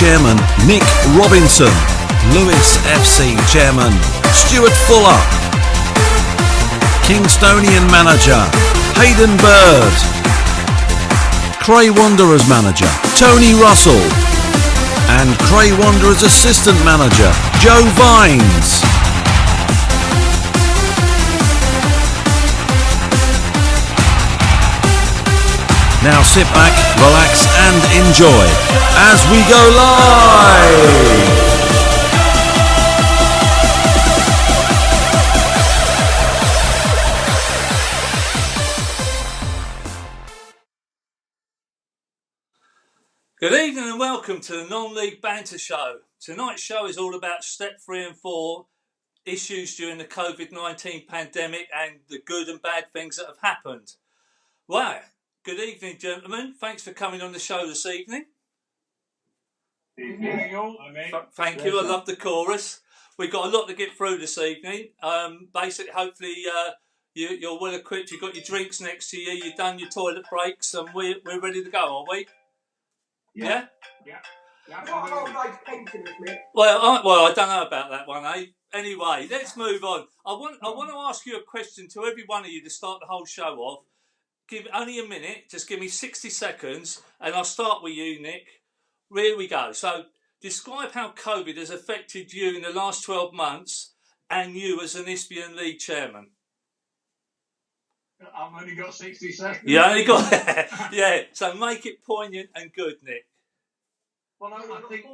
Chairman Nick Robinson, Lewis FC Chairman Stuart Fuller, Kingstonian Manager Hayden Bird, Cray Wanderers Manager Tony Russell, and Cray Wanderers Assistant Manager Joe Vines. Now sit back, relax and enjoy as we go live! Good evening and welcome to the Non-League Banter Show. Tonight's show is all about Step 3 and 4 issues during the COVID-19 pandemic and the good and bad things that have happened. Wow. Good evening, gentlemen. Thanks for coming on the show this evening. Thank you. I love the chorus. We've got a lot to get through this evening. Basically, hopefully, you're well equipped. You've got your drinks next to you. You've done your toilet breaks, and we're ready to go, are we? Yeah. Well, I don't know about that one, eh? Anyway, let's move on. I want to ask you a question to every one of you to start the whole show off. Give only a minute, just give me 60 seconds, and I'll start with you, Nick. Here we go. So, describe how COVID has affected you in the last 12 months and you as an Isbian League chairman. I've only got 60 seconds. You only got... yeah, so make it poignant and good, Nick. Well, I think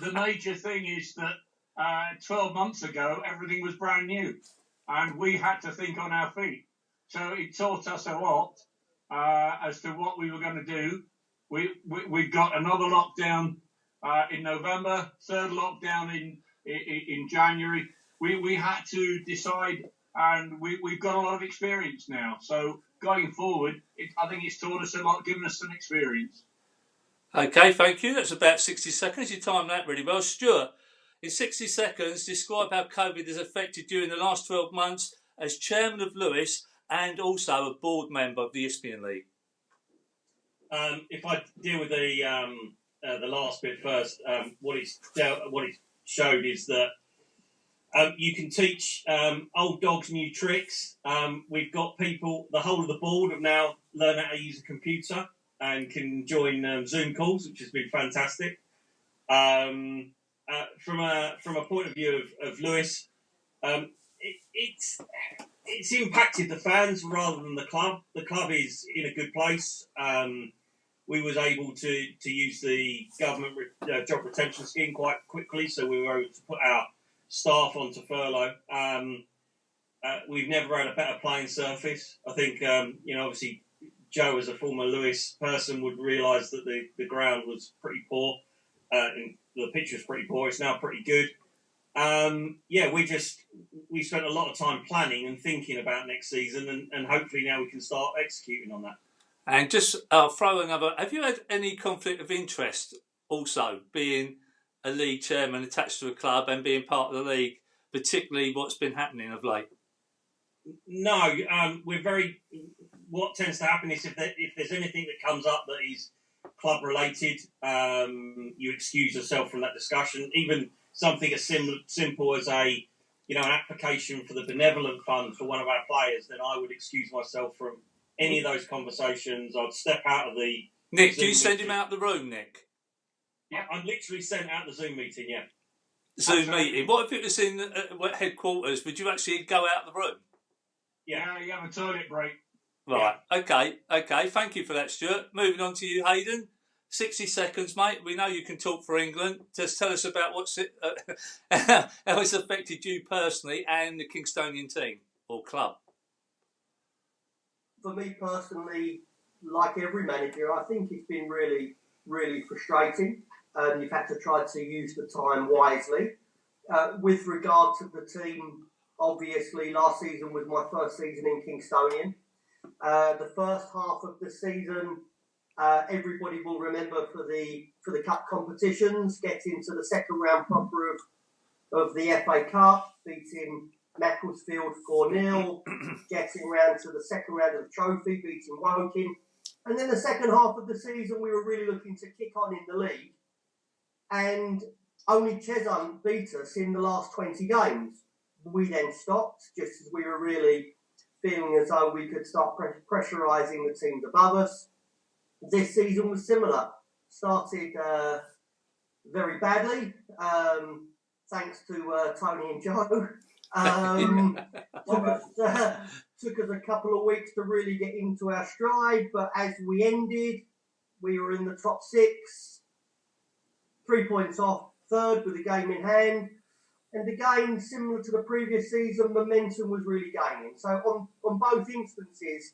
the major thing is that 12 months ago, everything was brand new, and we had to think on our feet. So it taught us a lot as to what we were going to do. We got another lockdown in November, third lockdown in January. We had to decide, and we've got a lot of experience now. So going forward, I think it's taught us a lot, given us some experience. Okay, thank you. That's about 60 seconds. You timed that really well. Stuart, in 60 seconds, describe how COVID has affected you in the last 12 months as chairman of Lewis and also a board member of the Isbian League. If I deal with the last bit first, what it showed is that you can teach old dogs new tricks. We've got people, the whole of the board have now learned how to use a computer and can join Zoom calls, which has been fantastic. From a point of view of Lewis, it's impacted the fans rather than the club. The club is in a good place. We was able to use the government job retention scheme quite quickly, so we were able to put our staff onto furlough. We've never had a better playing surface. I think, obviously Joe, as a former Lewis person, would realise that the ground was pretty poor. And the pitch was pretty poor. It's now pretty good. We spent a lot of time planning and thinking about next season, and hopefully now we can start executing on that. And just throw another, have you had any conflict of interest also, being a league chairman attached to a club and being part of the league, particularly what's been happening of late? No, what tends to happen is if there's anything that comes up that is club related, you excuse yourself from that discussion. Even something as simple as an application for the benevolent fund for one of our players, then I would excuse myself from any of those conversations. I'd step out of the Nick, Zoom do you send meeting. him out the room, Nick? Yeah, I'm literally sent out the Zoom meeting, yeah. Zoom meeting. What if it was in headquarters? Would you actually go out the room? Yeah, you have a toilet break. Right, yeah. Okay. Thank you for that, Stuart. Moving on to you, Hayden. 60 seconds, mate. We know you can talk for England. Just tell us about how it's affected you personally and the Kingstonian team or club. For me personally, like every manager, I think it's been really, really frustrating. You've had to try to use the time wisely. With regard to the team, obviously last season was my first season in Kingstonian. The first half of the season, everybody will remember for the cup competitions, getting to the second round proper of the FA Cup, beating Macclesfield 4-0, getting round to the second round of the trophy, beating Woking. And then the second half of the season, we were really looking to kick on in the league. and only Chesham beat us in the last 20 games. We then stopped, just as we were really feeling as though we could start pressurising the teams above us. This season was similar. Started very badly, thanks to Tony and Joe. Took us a couple of weeks to really get into our stride, but as we ended, we were in the top 6, 3 points off third with a game in hand. And again, similar to the previous season, momentum was really gaining. So on both instances,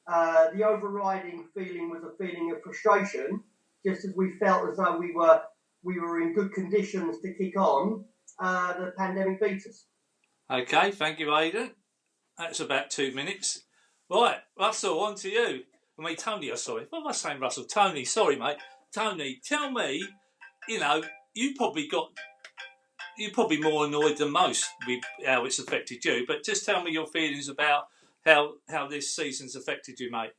the overriding feeling was a feeling of frustration, just as we felt as though we were in good conditions to kick on. The pandemic beat us. Okay, thank you, Aidan. That's about 2 minutes. Right, Russell, on to you. I mean, Tony, sorry. What am I saying, Russell? Tony, sorry, mate. Tony, tell me, you're probably more annoyed than most with how it's affected you, but just tell me your feelings about how this season's affected you, mate.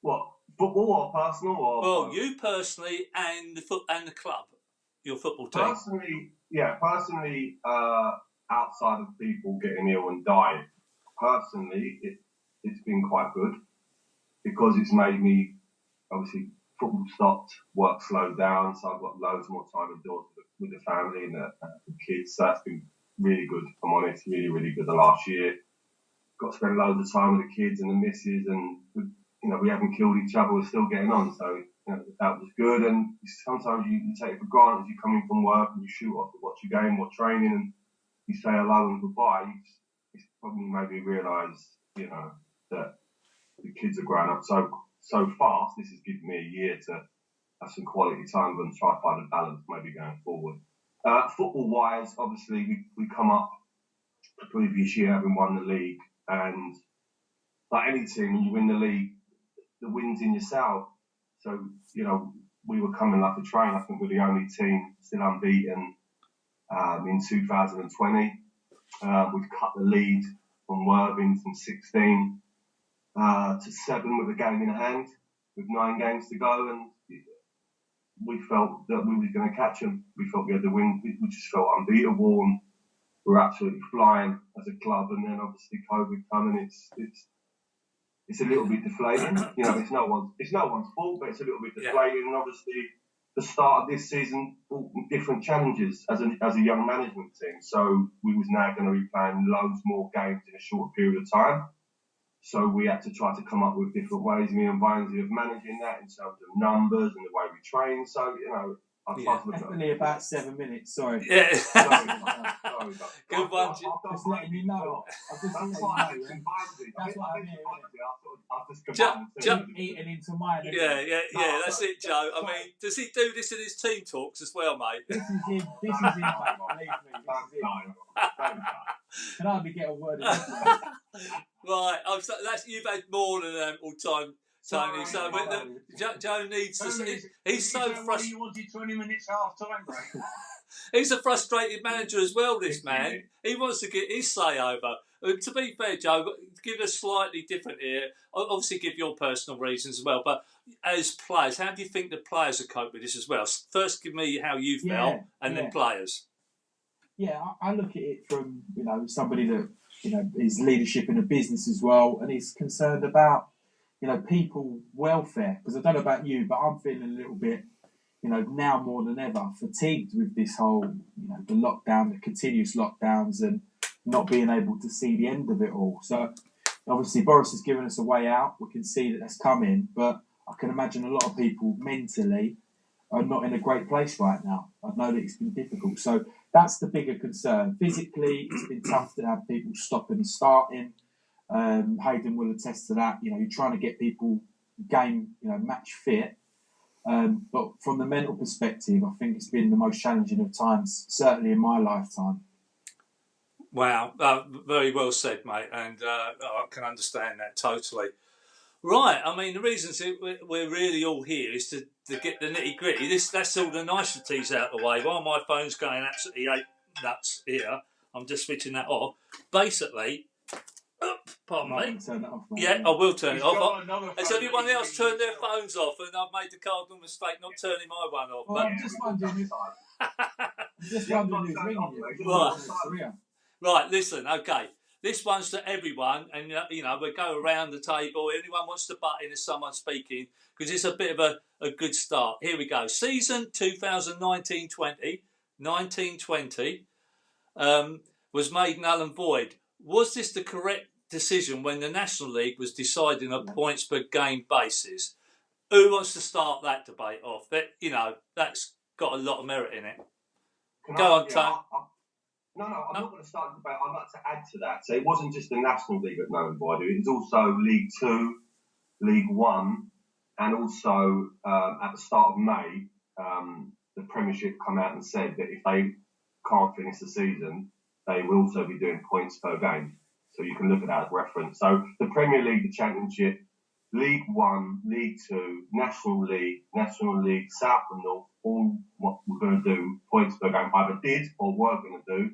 What, football or personal? Well, you personally and the club, your football team. Personally, outside of people getting ill and dying, personally, it's been quite good because it's made me, obviously, football stopped, work slowed down, so I've got loads more time indoors with the family and the kids. So that's been really good, if I'm honest, really, really good the last year. Got to spend loads of time with the kids and the missus, and we haven't killed each other, we're still getting on, so that was good. And sometimes you take it for granted. You come in from work and you shoot off to watch your game, watch training, and you say hello and goodbye. It's probably made me realise, that the kids are growing up so fast. This has given me a year to have some quality time and try to find a balance maybe going forward. Football-wise, obviously, we come up the previous year having won the league, and like any team, when you win the league, the wind's in yourself. So, we were coming like a train. I think we're the only team still unbeaten in 2020. We've cut the lead from Worthing from 16 to 7 with a game in hand, with 9 games to go, and we felt that we were going to catch them. We felt we had the win. We just felt unbeatable, and we're absolutely flying as a club. And then obviously COVID coming, it's a little bit deflating. It's no one's fault, but it's a little bit deflating. And obviously, the start of this season brought different challenges as a young management team. So we was now going to be playing loads more games in a short period of time. So we had to try to come up with different ways, me and Vinesy, of managing that in terms of numbers and the way we train. So, definitely about 7 minutes, sorry. Yeah. Sorry. Good one. Just letting you know. That's what I mean. Eating into mine. Yeah, that's it, Joe. I mean, does he do this in his team talks as well, mate? This is him, mate. Believe me, this is him. Can hardly get a word in. Right, you've had more than all time, Tony. So Joe needs to. He's so frustrated. You wanted 20 minutes half time break. He's a frustrated manager as well. This man, he wants to get his say over. To be fair, Joe, give us slightly different here. Obviously, give your personal reasons as well. But as players, how do you think the players have coped with this as well? First, give me how you felt, and then players. Yeah, I look at it from somebody that is leadership in a business as well, and is concerned about people welfare. Because I don't know about you, but I'm feeling a little bit now more than ever fatigued with this whole the lockdown, the continuous lockdowns, and not being able to see the end of it all. So obviously Boris has given us a way out. We can see that that's coming, but I can imagine a lot of people mentally are not in a great place right now. I know that it's been difficult. So that's the bigger concern. Physically, it's been tough to have people stopping and starting. Hayden will attest to that. You're trying to get people match fit. But from the mental perspective, I think it's been the most challenging of times, certainly in my lifetime. Wow, very well said, mate, and I can understand that totally. Right, I mean, the reasons we're really all here is to get the nitty-gritty. That's all the niceties out of the way. While my phone's going absolutely nuts here, I'm just switching that off. Basically, Pardon Might me. want to turn it off, mate. Yeah, I will turn He's it off. got another Has phone anyone that he's else ringing turned their himself. phones off? And I've made the cardinal mistake not turning my one off. Well, But I'm just wondering who's ringing you. Right. Right, listen, okay. This one's to everyone, and we go around the table. Anyone wants to butt in as someone speaking, because it's a bit of a good start. Here we go. Season 2019-20, 1920, was made null and void. Was this the correct decision when the National League was deciding on points per game basis? Who wants to start that debate off? That's got a lot of merit in it. Go on, Tone. No, I'm not going to start the debate. I'd like to add to that. So it wasn't just the National League that null and void. It was also League Two, League One, and also at the start of May, the Premiership come out and said that if they can't finish the season, they will also be doing points per game. So you can look at that as reference. So the Premier League, the Championship, League One, League Two, National League, South and North, all what we're going to do, points per game, either did or were going to do.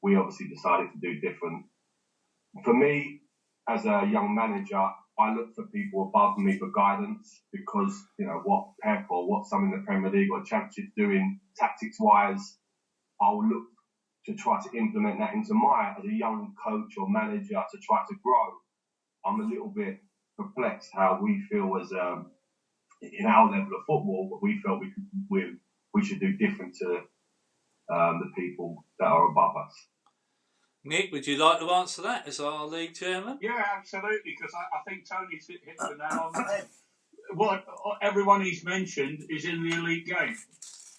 We obviously decided to do different. For me, as a young manager, I look for people above me for guidance because, what Pep or what some in the Premier League or Championship doing tactics-wise, I'll look to try to implement that into as a young coach or manager to try to grow. I'm a little bit perplexed how we feel as in our level of football, but we felt we should do different to the people that are above us. Nick, would you like to answer that as our league chairman? Yeah, absolutely, because I think Tony's hit the nail on the head. What everyone he's mentioned is in the elite game.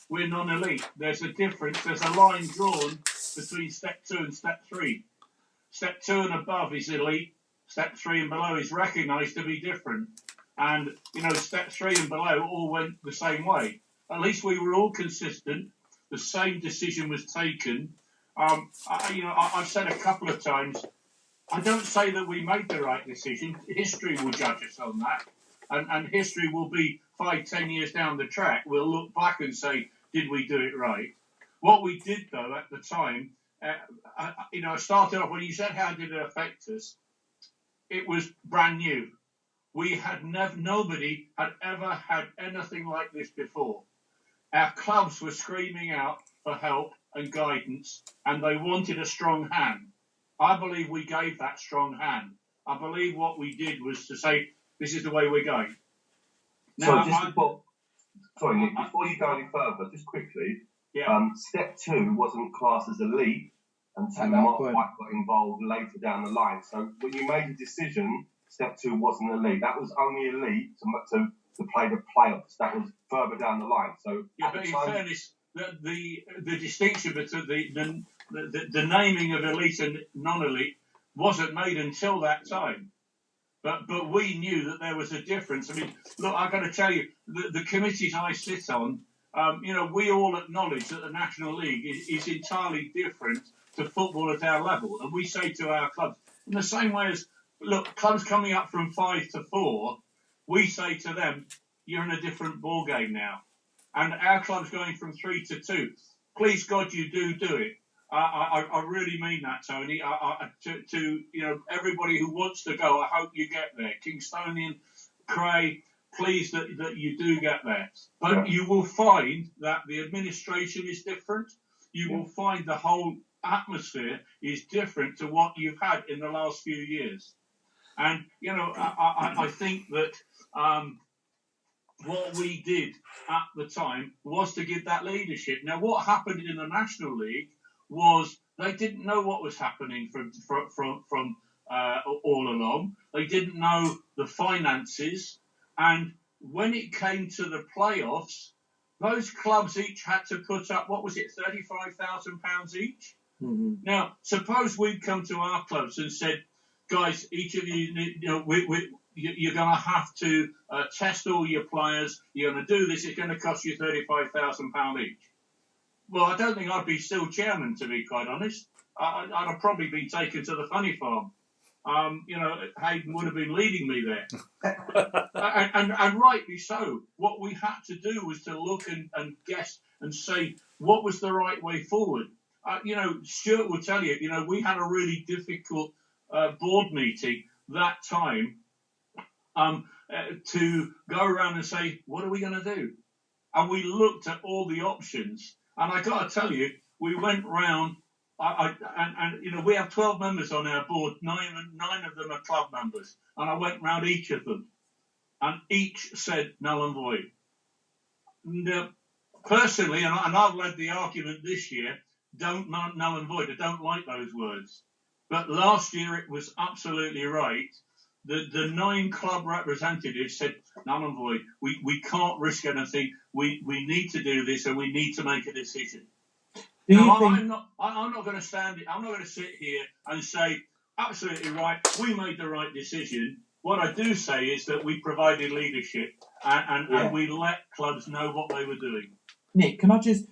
We're non-elite. There's a difference. There's a line drawn between step 2 and step 3. Step 2 and above is elite. Step 3 and below is recognised to be different. And, step 3 and below all went the same way. At least we were all consistent. The same decision was taken. I've said a couple of times, I don't say that we made the right decision. History will judge us on that. And history will be 5-10 years down the track. We'll look back and say, did we do it right? What we did, though, at the time, I started off when you said, how did it affect us? It was brand new. Nobody had ever had anything like this before. Our clubs were screaming out for help and guidance, and they wanted a strong hand. I believe we gave that strong hand. I believe what we did was to say, this is the way we're going. Now, Sorry, Nick, before you go any further, just quickly, step 2 wasn't classed as elite until Mark White got involved later down the line. So when you made the decision, step 2 wasn't elite. That was only elite to play the playoffs. That was further down the line. So but in fairness, the distinction between the naming of elite and non-elite wasn't made until that time. But we knew that there was a difference. I mean, look, I've got to tell you, the committees I sit on, we all acknowledge that the National League is entirely different to football at our level. And we say to our clubs, in the same way as, look, clubs coming up from 5 to 4, we say to them, you're in a different ball game now. And our club's going from 3 to 2. Please, God, you do it. I really mean that, Tony. To everybody who wants to go, I hope you get there. Kingstonian, Cray, please that you do get there. But you will find that the administration is different. You will find the whole atmosphere is different to what you've had in the last few years. And, I think that what we did at the time was to give that leadership. Now, what happened in the National League was they didn't know what was happening from all along. They didn't know the finances, and when it came to the playoffs, those clubs each had to put up, what was it, £35,000 each? Mm-hmm. Now, suppose we'd come to our clubs and said, guys, each of you, you're going to have to test all your players. You're going to do this. It's going to cost you £35,000 each. Well, I don't think I'd be still chairman, to be quite honest. I'd have probably been taken to the funny farm. Hayden would have been leading me there. and rightly so. What we had to do was to look and guess and say what was the right way forward. Stuart will tell you, we had a really difficult board meeting that time to go around and say, what are we going to do? And we looked at all the options. And I got to tell you, we went round, and you know, we have 12 members on our board, nine of them are club members. And I went round each of them, and each said null and void. Now, personally, and I've led the argument this year, don't null and void. I don't like those words. But last year it was absolutely right. The 9 club representatives said, null and void, we can't risk anything. We need to do this, and we need to make a decision. I'm not going to stand it. I'm not going to sit here and say, absolutely right, we made the right decision. What I do say is that we provided leadership and we let clubs know what they were doing. Nick, can I just...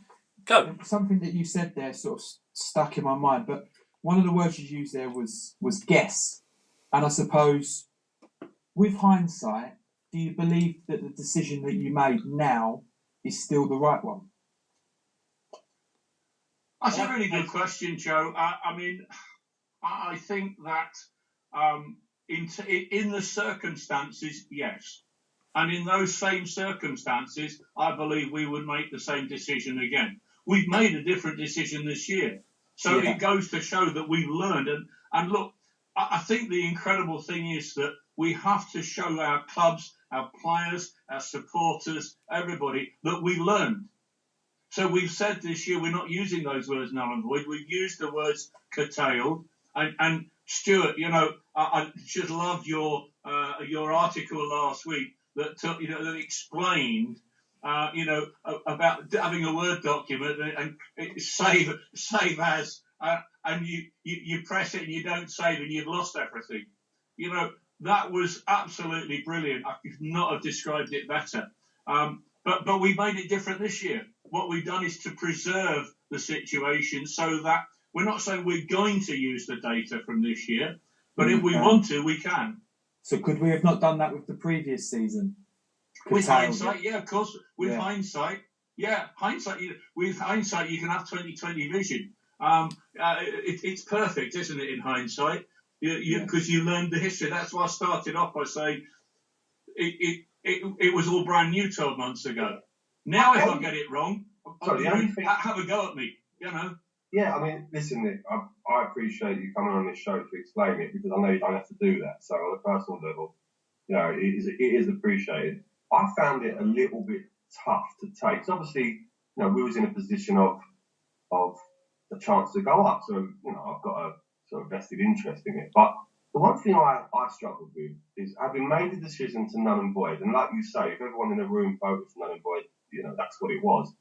Go. Something that you said there sort of stuck in my mind, but one of the words you used there was guess. And I suppose, with hindsight, do you believe that the decision that you made now is still the right one? That's a really good question, Joe. I mean, I think that in the circumstances, yes. And in those same circumstances, I believe we would make the same decision again. We've made a different decision this year. So it goes to show that we've learned. And look, I think the incredible thing is that we have to show our clubs, our players, our supporters, everybody, that we learned. So we've said this year we're not using those words null and void. We've used the words curtailed. And Stuart, you know, I just loved your article last week that explained, about having a Word document and save as, and you press it and you don't save and you've lost everything. You know, that was absolutely brilliant. I could not have described it better. But we made it different this year. What we've done is to preserve the situation so that we're not saying we're going to use the data from this year, but if we want to, we can. So could we have not done that with the previous season? With hindsight, yeah, of course. With hindsight, with hindsight, you can have 20/20 vision. It's perfect, isn't it, in hindsight? Because you learned the history. That's why I started off by saying it was all brand new 12 months ago. Now, if I get it wrong, have a go at me, you know. Yeah, I mean, listen, Nick, I appreciate you coming on this show to explain it because I know you don't have to do that. So on a personal level, you know, it is appreciated. I found it a little bit tough to take. So obviously, you know, we was in a position of a chance to go up. So, you know, I've got a sort of vested interest in it. But the one thing I struggled with is having made the decision to null and void. And like you say, if everyone in the room voted for null and void, you know, that's what it was.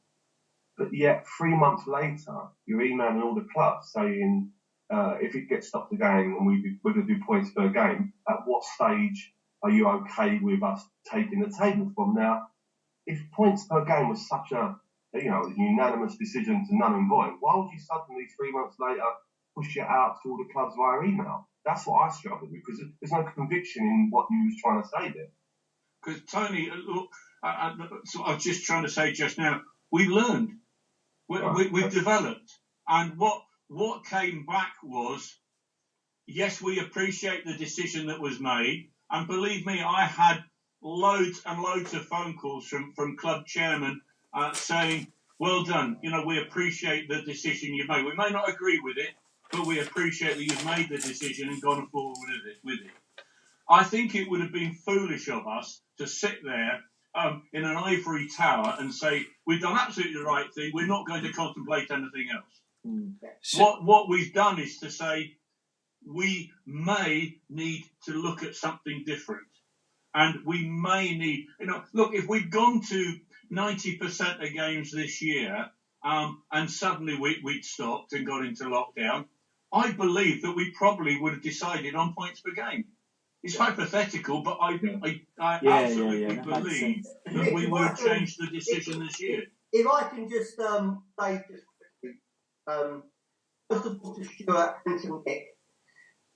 But yet, 3 months later, you're emailing all the clubs saying, if it gets stopped again and we're going to do points per game, at what stage are you okay with us taking the table from? Now, if points per game was such a unanimous decision to null and void, why would you suddenly 3 months later push it out to all the clubs via email? That's what I struggled with because there's no conviction in what you was trying to say there. Because Tony, look, so I was just trying to say just now, we've learned. We've developed. And what came back was, yes, we appreciate the decision that was made. And believe me, I had loads and loads of phone calls from club chairmen saying, well done, you know, we appreciate the decision you've made. We may not agree with it, but we appreciate that you've made the decision and gone forward with it. I think it would have been foolish of us to sit there in an ivory tower and say, we've done absolutely the right thing, we're not going to contemplate anything else. What we've done is to say, we may need to look at something different. And we may need, look, if we'd gone to 90% of games this year and suddenly we'd stopped and got into lockdown, I believe that we probably would have decided on points per game. It's hypothetical, but I absolutely believe that we would have changed the decision this year. If I can just say just quickly, first of all to Stuart and to Nick,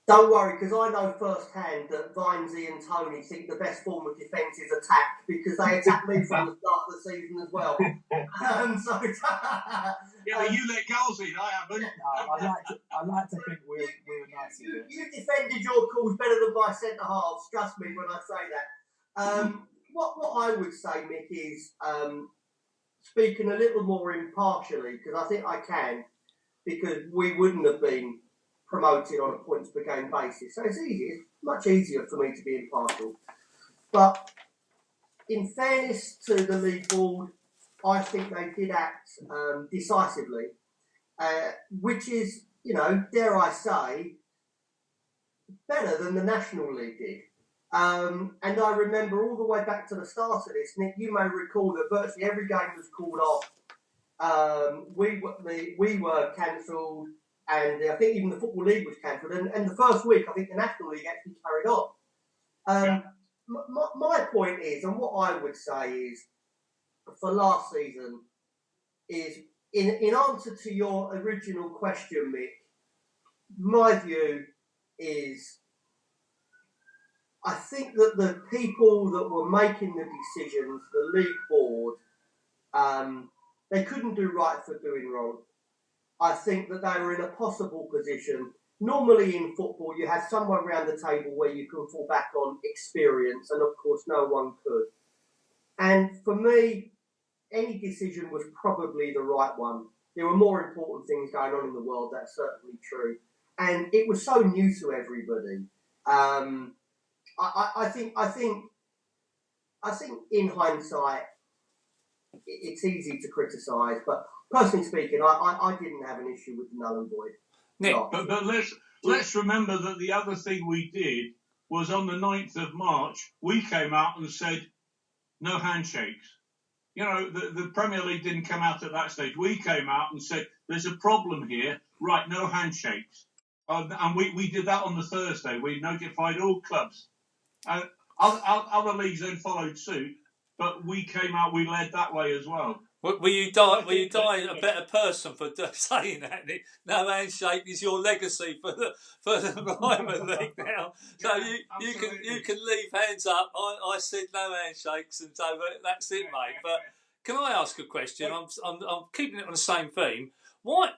Don't worry, because I know firsthand that Vinesy and Tony think the best form of defence is attack, because they attacked me from the start of the season as well. Yeah, but you let goals in, I haven't. I like to think we're nice. You defended your cause better than my centre halves. Trust me when I say that. What I would say, Mick, is speaking a little more impartially, because I think I can, because we wouldn't have been promoted on a points per game basis. So it's much easier for me to be impartial. But in fairness to the league board, I think they did act decisively, which is, dare I say, better than the National League did. And I remember all the way back to the start of this, Nick, you may recall that virtually every game was called off. We were cancelled, and I think even the Football League was cancelled. And the first week, I think the National League actually carried on. My point is, and what I would say is, for last season, is in answer to your original question, Mick, my view is, I think that the people that were making the decisions, the league board, they couldn't do right for doing wrong. I think that they were in a possible position. Normally in football, you have someone around the table where you can fall back on experience, and of course no one could. And for me, any decision was probably the right one. There were more important things going on in the world, that's certainly true. And it was so new to everybody. I think in hindsight, it's easy to criticise, but personally speaking, I didn't have an issue with the null and void. Nick, but let's remember that the other thing we did was on the 9th of March, we came out and said no handshakes. The Premier League didn't come out at that stage. We came out and said there's a problem here, right? No handshakes, and we did that on the Thursday. We notified all clubs. Other leagues then followed suit, but we came out, we led that way as well. Will you die a better person for saying that, Nick? No handshake is your legacy for the Ryman League now. So you can leave hands up. I said no handshakes, and so that's it, mate. But can I ask a question? I'm keeping it on the same theme. Why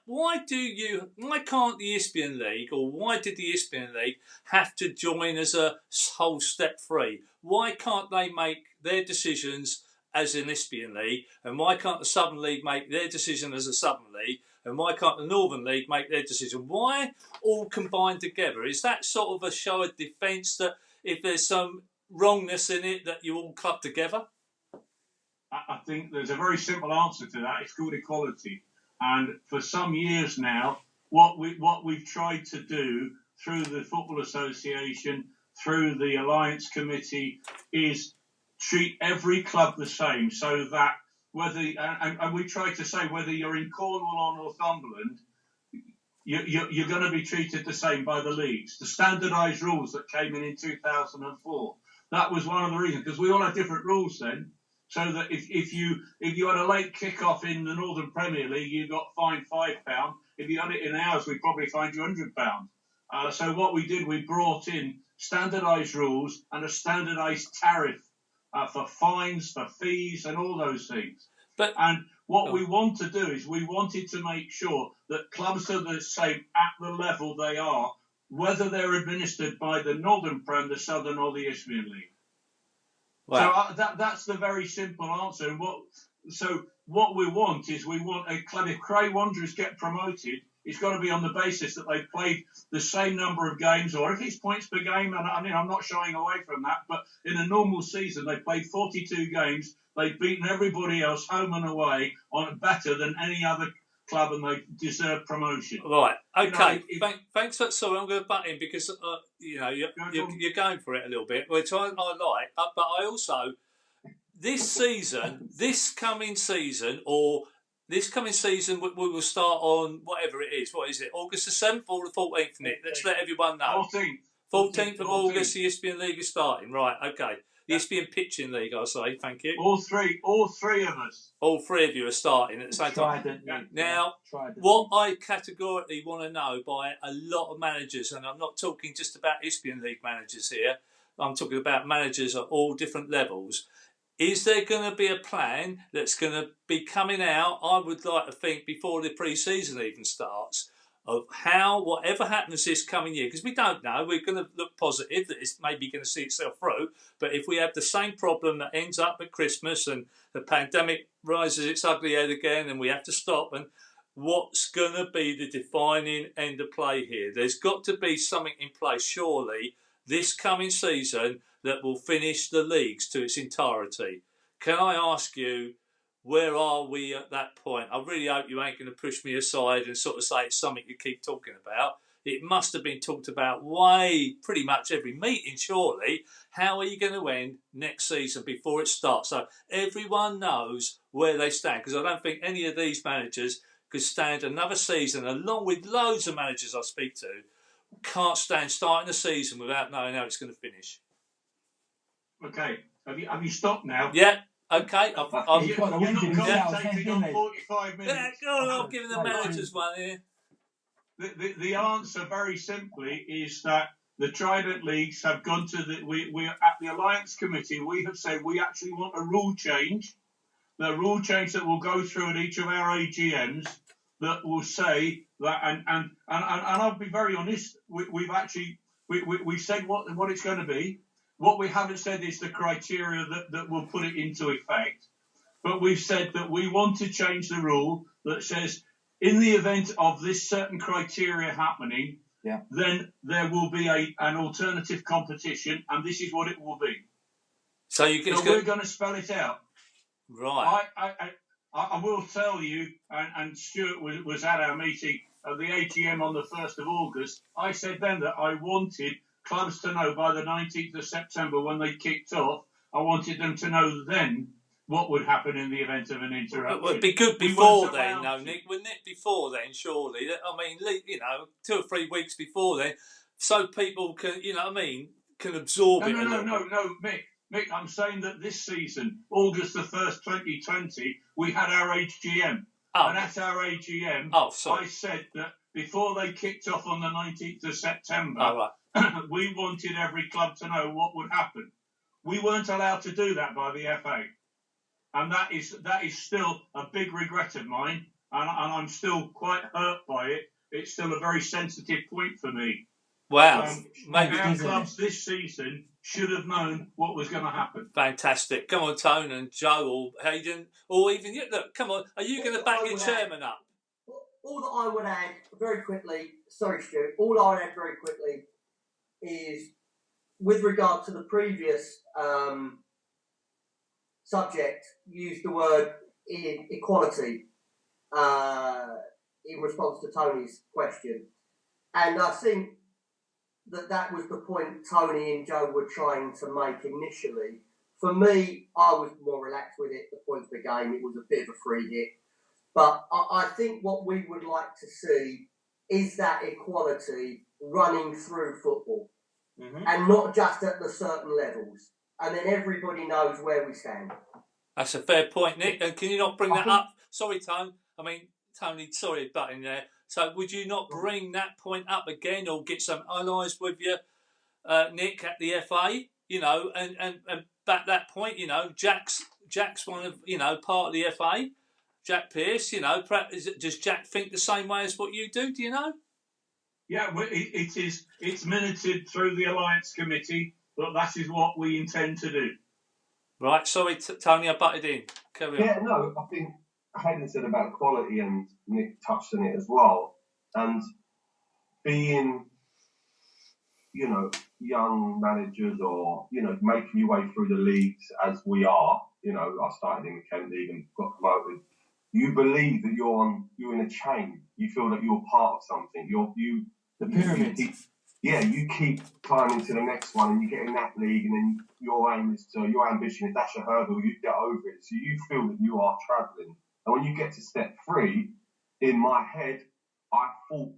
can't the Isthmian League, or why did the Isthmian League have to join as a whole step 3? Why can't they make their decisions as an Isthmian League, and why can't the Southern League make their decision as a Southern League, and why can't the Northern League make their decision? Why all combined together? Is that sort of a show of defence that if there's some wrongness in it that you all club together? I think there's a very simple answer to that. It's called equality. And for some years now, what we've tried to do through the Football Association, through the Alliance Committee, is treat every club the same, so that and we try to say whether you're in Cornwall or Northumberland, you're going to be treated the same by the leagues. The standardised rules that came in 2004, that was one of the reasons, because we all had different rules then. So that if you had a late kick-off in the Northern Premier League, you got fined £5. If you had it in ours, we'd probably find you £100. So what we did, we brought in standardised rules and a standardised tariff for fines, for fees, and all those things. And what we want to do is we wanted to make sure that clubs are the same at the level they are, whether they're administered by the Northern Prem, the Southern, or the Isthmian League. Wow. So that's the very simple answer. And what we want is we want a club. If Cray Wanderers get promoted, it's got to be on the basis that they've played the same number of games, or if it's points per game. And I mean, I'm not shying away from that. But in a normal season, they've played 42 games. They've beaten everybody else home and away on better than any other club, and they deserve promotion. Right. Okay. Thanks. Sorry, I'm going to butt in because you're going for it a little bit, which I like. But I also this coming season, we will start on whatever it is. What is it? August the 7th or the 14th, Nick? Let's let everyone know. 14th. 14th of August, the Isthmian League is starting. Right. Okay. The Ispian Pitching League, I say. Thank you. All three of us. All three of you are starting at the same time. Trident League. Now, Trident what League. I categorically want to know by a lot of managers, and I'm not talking just about Ispian League managers here, I'm talking about managers at all different levels. Is there going to be a plan that's going to be coming out, I would like to think, before the pre-season even starts, of how, whatever happens this coming year, because we don't know, we're going to look positive that it's maybe going to see itself through, but if we have the same problem that ends up at Christmas and the pandemic rises its ugly head again and we have to stop, and what's going to be the defining end of play here? There's got to be something in place, surely, this coming season that will finish the leagues to its entirety. Can I ask you, where are we at that point? I really hope you ain't going to push me aside and sort of say it's something you keep talking about. It must have been talked about pretty much every meeting, surely. How are you going to end next season before it starts? So everyone knows where they stand, because I don't think any of these managers could stand another season, along with loads of managers I speak to, can't stand starting the season without knowing how it's going to finish. Okay, have you stopped now? Yeah, okay. You're not commentating on 45 minutes. Yeah, go on, I'm giving the managers one here. The answer, very simply, is that the Trident Leagues have gone to we at the Alliance Committee. We have said we actually want a rule change. The rule change that will go through at each of our AGMs that will say that, and I'll be very honest. We've said what it's going to be. What we haven't said is the criteria that will put it into effect. But we've said that we want to change the rule that says, in the event of this certain criteria happening, then there will be an alternative competition, and this is what it will be. So we're going to spell it out. Right. I will tell you, and Stuart was at our meeting at the AGM on the 1st of August. I said then that I wanted clubs to know by the 19th of September when they kicked off. I wanted them to know then what would happen in the event of an interruption. Well, it'd be good before then, though, Nick, wouldn't it? Before then, surely. I mean, 2 or 3 weeks before then, so people can, can absorb it. No, Mick, I'm saying that this season, August the 1st, 2020, we had our AGM. Oh. And at our AGM, I said that before they kicked off on the 19th of September, we wanted every club to know what would happen. We weren't allowed to do that by the FA. And that is still a big regret of mine, and I'm still quite hurt by it. It's still a very sensitive point for me. Wow. Our clubs this season should have known what was going to happen. Fantastic. Come on, Tone and Joe or Hayden, or even you. Look, come on. Are you going to back your chairman up? All that I would add very quickly, sorry, Stu, all I would add very quickly is with regard to the previous subject, used the word equality in response to Tony's question. And I think that was the point Tony and Joe were trying to make initially. For me, I was more relaxed with it. The point of the game, it was a bit of a free hit. But I think what we would like to see is that equality running through football. Mm-hmm. And not just at the certain levels. And then everybody knows where we stand. That's a fair point, Nick. And can you not bring that up? Sorry, Tony, sorry, butt in there. So would you not bring that point up again or get some allies with you, Nick, at the FA, and back that point, Jack's one of, part of the FA, Jack Pearce, does Jack think the same way as what you do you know? Yeah, it's minuted through the Alliance Committee, but that is what we intend to do. Right, sorry, Tony, I butted in. Carry on. Yeah, no, I think Hayden said about quality and Nick touched on it as well. And being, young managers or, making your way through the leagues as we are, I started in the Kent League and got promoted. You believe that you're in a chain. You feel that you're part of something. The pyramid. You keep climbing to the next one and you get in that league and then your ambition is that's your hurdle, you get over it. So you feel that you are travelling. And when you get to step 3, in my head, I thought,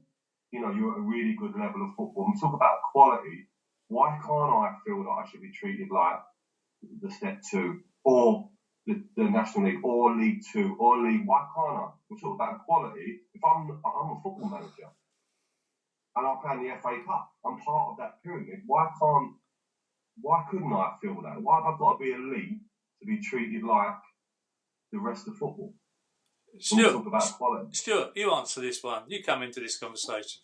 you're at a really good level of football. And we talk about quality. Why can't I feel that I should be treated like the Step 2 or the National League or League 2 or League. Why can't I? We're talking about equality. If I'm a football manager and I play in the FA Cup, I'm part of that pyramid. Why couldn't I feel that? Why have I got to be elite to be treated like the rest of football? When we talk about equality. Stuart, you answer this one. You come into this conversation.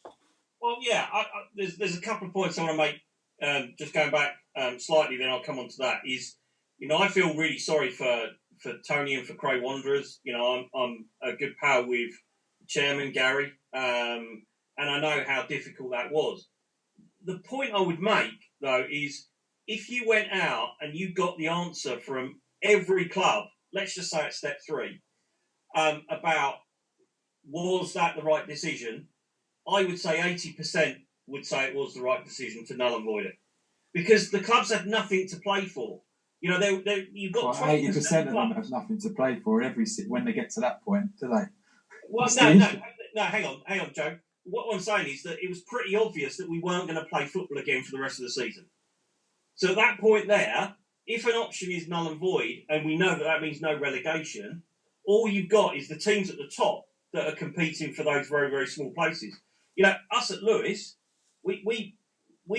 Well, yeah, there's a couple of points I want to make. Just going back slightly, then I'll come on to that. I feel really sorry for Tony and for Cray Wanderers. I'm a good pal with Chairman Gary, and I know how difficult that was. The point I would make, though, is if you went out and you got the answer from every club, let's just say at Step 3, about was that the right decision, I would say 80% would say it was the right decision to null and void it. Because the clubs have nothing to play for. You've got 80% of them have nothing to play for when they get to that point, do they? Well, no, hang on, Joe. What I'm saying is that it was pretty obvious that we weren't going to play football again for the rest of the season. So at that point there, if an option is null and void, and we know that means no relegation, all you've got is the teams at the top that are competing for those very, very small places. Us at Lewis, we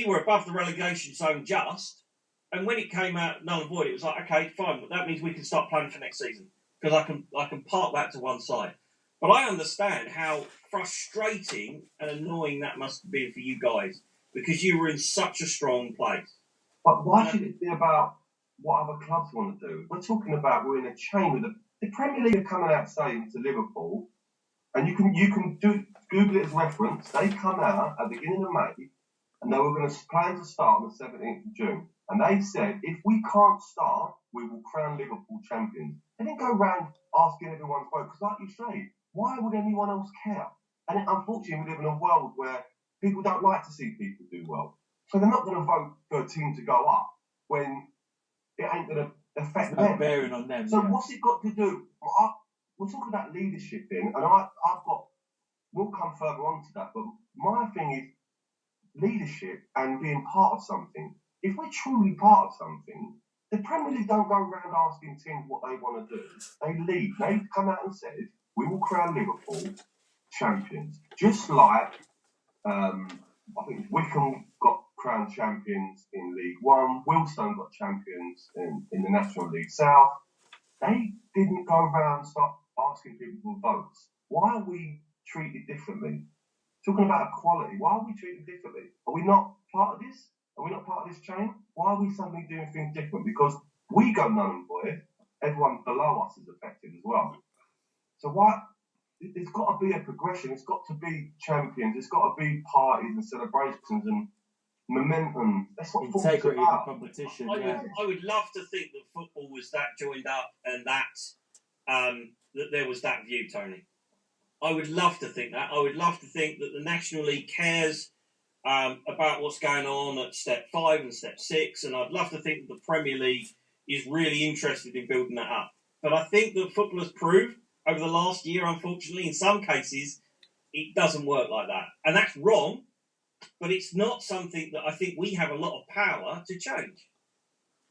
were above the relegation zone just, and when it came out null and void, it was like, okay, fine, but that means we can start planning for next season because I can park that to one side. But I understand how frustrating and annoying that must have been for you guys because you were in such a strong place. But why should it be about what other clubs want to do? We're talking about we're in a chain with the Premier League are coming out saying to Liverpool, and you can Google it as reference. They come out at the beginning of May, and they were going to plan to start on the 17th of June. And they said, if we can't start, we will crown Liverpool champions. They didn't go around asking everyone's vote, because like you say, why would anyone else care? And unfortunately, we live in a world where people don't like to see people do well. So they're not going to vote for a team to go up when it ain't going to affect them. Bearing on them. So what's it got to do? We're talking about leadership then, and we'll come further on to that, but my thing is leadership and being part of something. If we're truly part of something, the Premier League don't go around asking teams what they want to do. They lead. They've come out and said, we will crown Liverpool champions. Just like, I think Wickham got crowned champions in League One, Wilson got champions in the National League South. They didn't go around and start asking people for votes. Why are we treated differently? Talking about equality, why are we treated differently? Are we not part of this? Are we not part of this chain? Why are we suddenly doing things different? Because we go null and void, everyone below us is affected as well. So why? There's got to be a progression. It's got to be champions. It's got to be parties and celebrations and momentum. That's what integrity football's about. of the competition. I would love to think that football was that joined up and that there was that view, Tony. I would love to think that. I would love to think that the National League cares about what's going on at Step 5 and Step 6, and I'd love to think that the Premier League is really interested in building that up. But I think that football has proved over the last year, unfortunately, in some cases, it doesn't work like that. And that's wrong, but it's not something that I think we have a lot of power to change.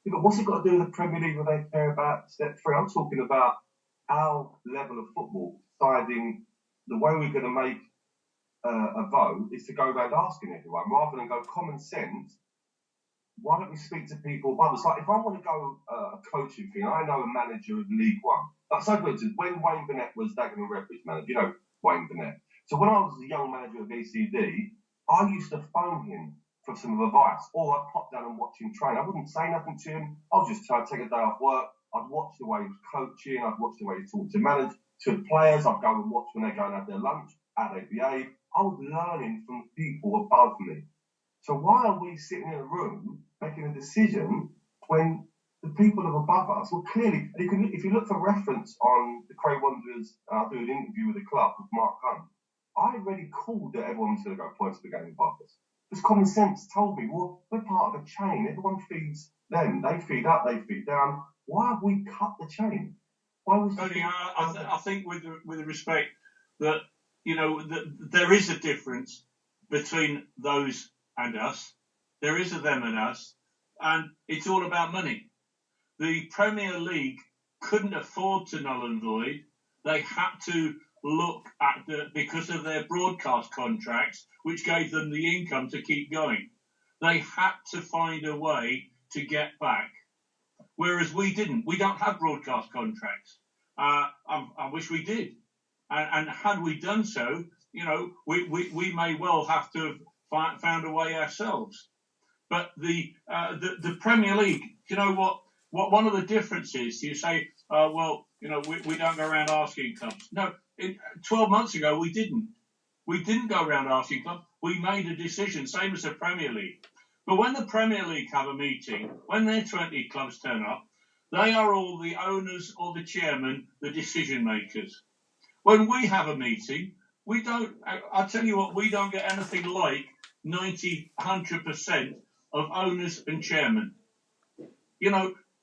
Yeah, but what's it got to do with the Premier League when they care about Step 3? I'm talking about our level of football, deciding the way we're going to make a vote is to go around asking everyone, rather than go common sense. Why don't we speak to people above us? Like, if I want to go a coaching thing, I know a manager of League One. Like, so for instance, when Wayne Burnett was Dagenham and Redbridge manager, you know Wayne Burnett. So when I was a young manager of VCD, I used to phone him for some advice, or I'd pop down and watch him train. I wouldn't say nothing to him. I was just trying to take a day off work. I'd watch the way he was coaching. I'd watch the way he talked to the players. I'd go and watch when they go and have their lunch, how they behave. I was learning from people above me. So why are we sitting in a room making a decision when the people above us will clearly, if you look for reference on the Cray Wanderers, I'll do an interview with the club with Mark Hunt, I already called that everyone was going to go points per game above us. Because common sense told me, well, we're part of a chain. Everyone feeds them. They feed up, they feed down. Why have we cut the chain? Why was I think with the respect that, you know, there is a difference between those and us. There is a them and us, and it's all about money. the Premier League couldn't afford to null and void. They had to look at because of their broadcast contracts, which gave them the income to keep going. They had to find a way to get back. Whereas we didn't. We don't have broadcast contracts. I wish we did. And had we done so, we may well have to have found a way ourselves. But the Premier League, you know what one of the differences, you say, we don't go around asking clubs. No, 12 months ago we didn't. We didn't go around asking clubs. We made a decision, same as the Premier League. But when the Premier League have a meeting, when their 20 clubs turn up, they are all the owners or the chairman, the decision makers. When we have a meeting, we don't, I'll tell you what, we don't get anything like 90, 100% of owners and chairmen.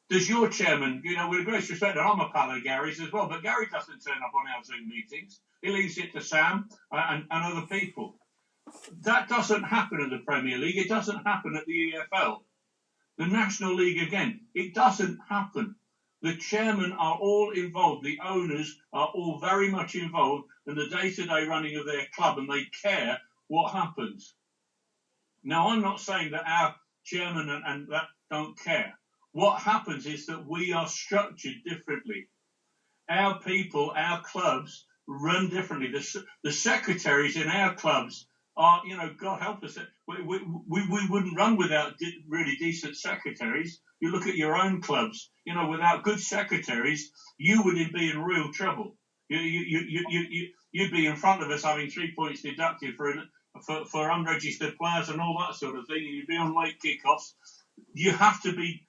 Does your chairman, with a great respect, and I'm a pal of Gary's as well, but Gary doesn't turn up on our Zoom meetings. He leaves it to Sam and other people. That doesn't happen at the Premier League. It doesn't happen at the EFL. The National League, again, it doesn't happen. The chairmen are all involved. The owners are all very much involved in the day-to-day running of their club, and they care what happens. Now, I'm not saying that our chairman and that don't care. What happens is that we are structured differently. Our people, our clubs run differently. The secretaries in our clubs are, God help us, we wouldn't run without really decent secretaries. You look at your own clubs, without good secretaries, you would be in real trouble. You'd be in front of us having 3 points deducted for unregistered players and all that sort of thing. You'd be on late kickoffs. You have to be,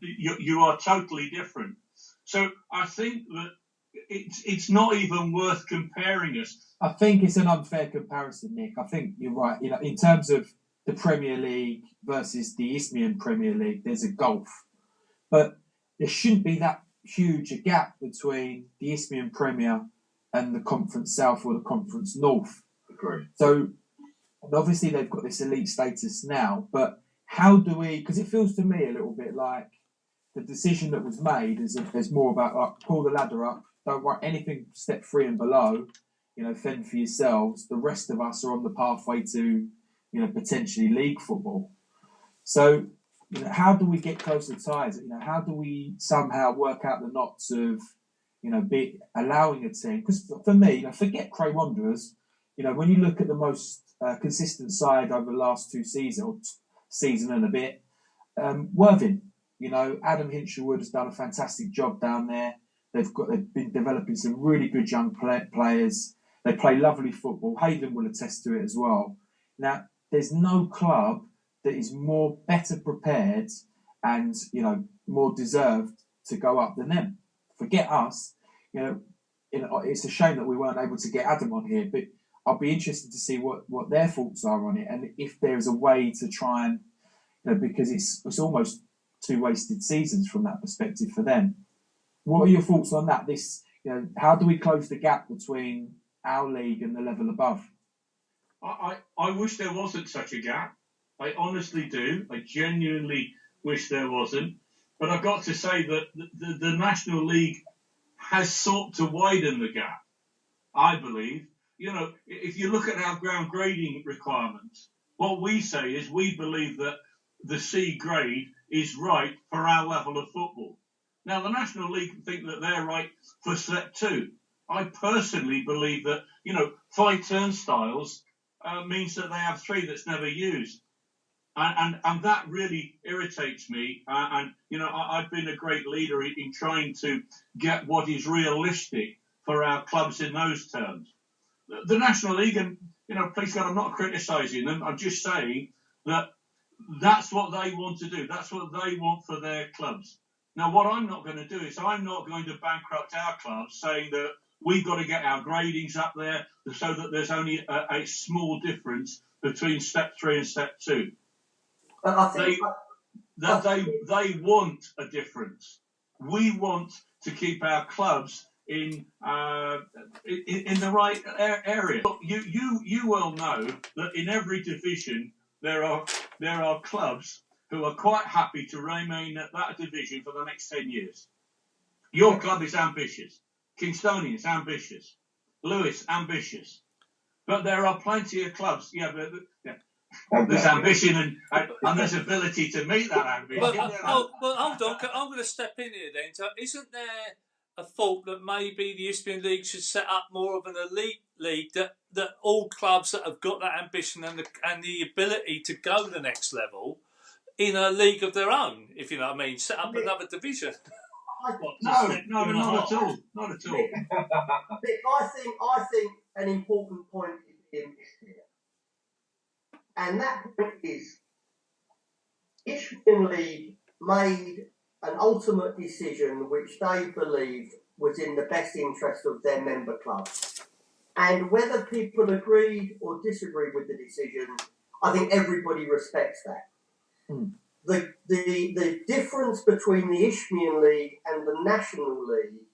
you are totally different. So I think that it's not even worth comparing us. I think it's an unfair comparison, Nick. I think you're right. In terms of the Premier League versus the Isthmian Premier League, there's a gulf. But there shouldn't be that huge a gap between the Isthmian Premier and the Conference South or the Conference North. Agree. So, obviously they've got this elite status now, but how do we, because it feels to me a little bit like the decision that was made is more about like pull the ladder up, don't write anything step 3 and below, fend for yourselves. The rest of us are on the pathway to, potentially league football. So, how do we get closer ties? How do we somehow work out the knots of, be allowing a team? Because for me, forget Cray Wanderers. When you look at the most consistent side over the last 2 seasons, season and a bit, Worthing. Adam Hinshelwood has done a fantastic job down there. They've been developing some really good young players. They play lovely football. Hayden will attest to it as well. Now, there's no club that is better prepared and more deserved to go up than them. Forget us. It's a shame that we weren't able to get Adam on here, but I'll be interested to see what their thoughts are on it, and if there is a way to try and because it's almost 2 wasted seasons from that perspective for them. What are your thoughts on that? How do we close the gap between our league and the level above? I wish there wasn't such a gap. I honestly do. I genuinely wish there wasn't. But I've got to say that the National League has sought to widen the gap, I believe. If you look at our ground grading requirements, what we say is we believe that the C grade is right for our level of football. Now, the National League think that they're right for step 2. I personally believe that, 5 turnstiles means that they have 3 that's never used. And that really irritates me. I've been a great leader in trying to get what is realistic for our clubs in those terms. The National League, and, please God, I'm not criticising them. I'm just saying that that's what they want to do. That's what they want for their clubs. Now, what I'm not going to do is I'm not going to bankrupt our clubs saying that we've got to get our gradings up there so that there's only a small difference between step 3 and step 2. I think they want a difference. We want to keep our clubs in the right area. You well know that in every division there are clubs who are quite happy to remain at that division for the next 10 years. Your club is ambitious. Kingstonian is ambitious. Lewis, ambitious. But there are plenty of clubs. There's ambition and there's ability to meet that ambition. But hold on. I'm going to step in here then. So isn't there a thought that maybe the Eastern League should set up more of an elite league that all clubs that have got that ambition and the ability to go the next level in a league of their own, if you know what I mean, set up another division? No, not at all. Not at all. Nick, I think an important point is being missed here. And that point is, Ishmael League made an ultimate decision which they believed was in the best interest of their member clubs. And whether people agreed or disagreed with the decision, I think everybody respects that. Mm. The difference between the Isthmian League and the National League,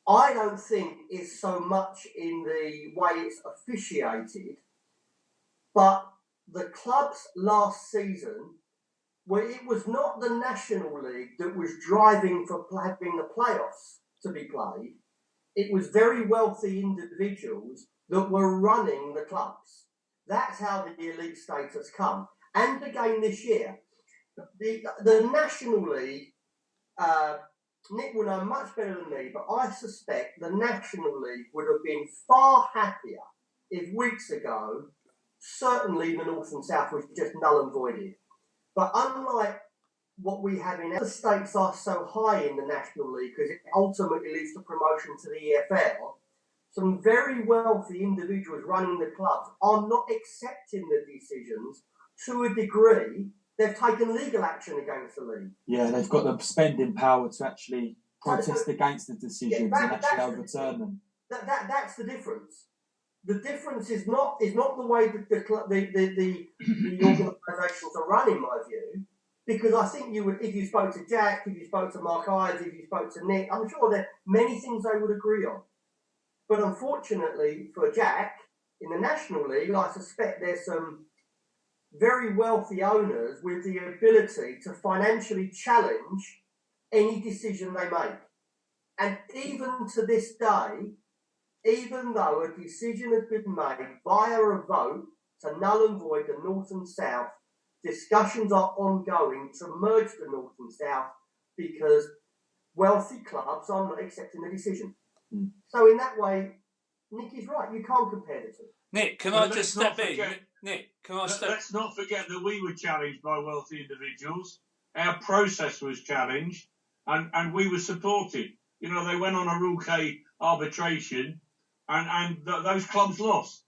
I don't think is so much in the way it's officiated, but the clubs last season, where it was not the National League that was driving for having the playoffs to be played, it was very wealthy individuals that were running the clubs. That's how the elite status come. And again this year, the National League, Nick will know much better than me, but I suspect the National League would have been far happier if weeks ago, certainly the North and South was just null and voided. But unlike what we have in the stakes are so high in the National League because it ultimately leads to promotion to the EFL, some very wealthy individuals running the clubs are not accepting the decisions to a degree. They've taken legal action against the league. Yeah, they've got the spending power to actually protest against the decisions and actually overturn them. That's the difference. The difference is not the way that the organisations are run, in my view, because I think you would, if you spoke to Jack, if you spoke to Mark Ives, if you spoke to Nick, I'm sure there are many things they would agree on. But unfortunately for Jack, in the National League, I suspect there's some very wealthy owners with the ability to financially challenge any decision they make. And even to this day, even though a decision has been made via a vote to null and void the North and South, discussions are ongoing to merge the North and South because wealthy clubs are not accepting the decision. Mm. So in that way, Nick is right. You can't compare the two. Nick, can I just step in? Nick, can I step in? Let's not forget that we were challenged by wealthy individuals. Our process was challenged and we were supported. You know, they went on a Rule K arbitration and those clubs lost.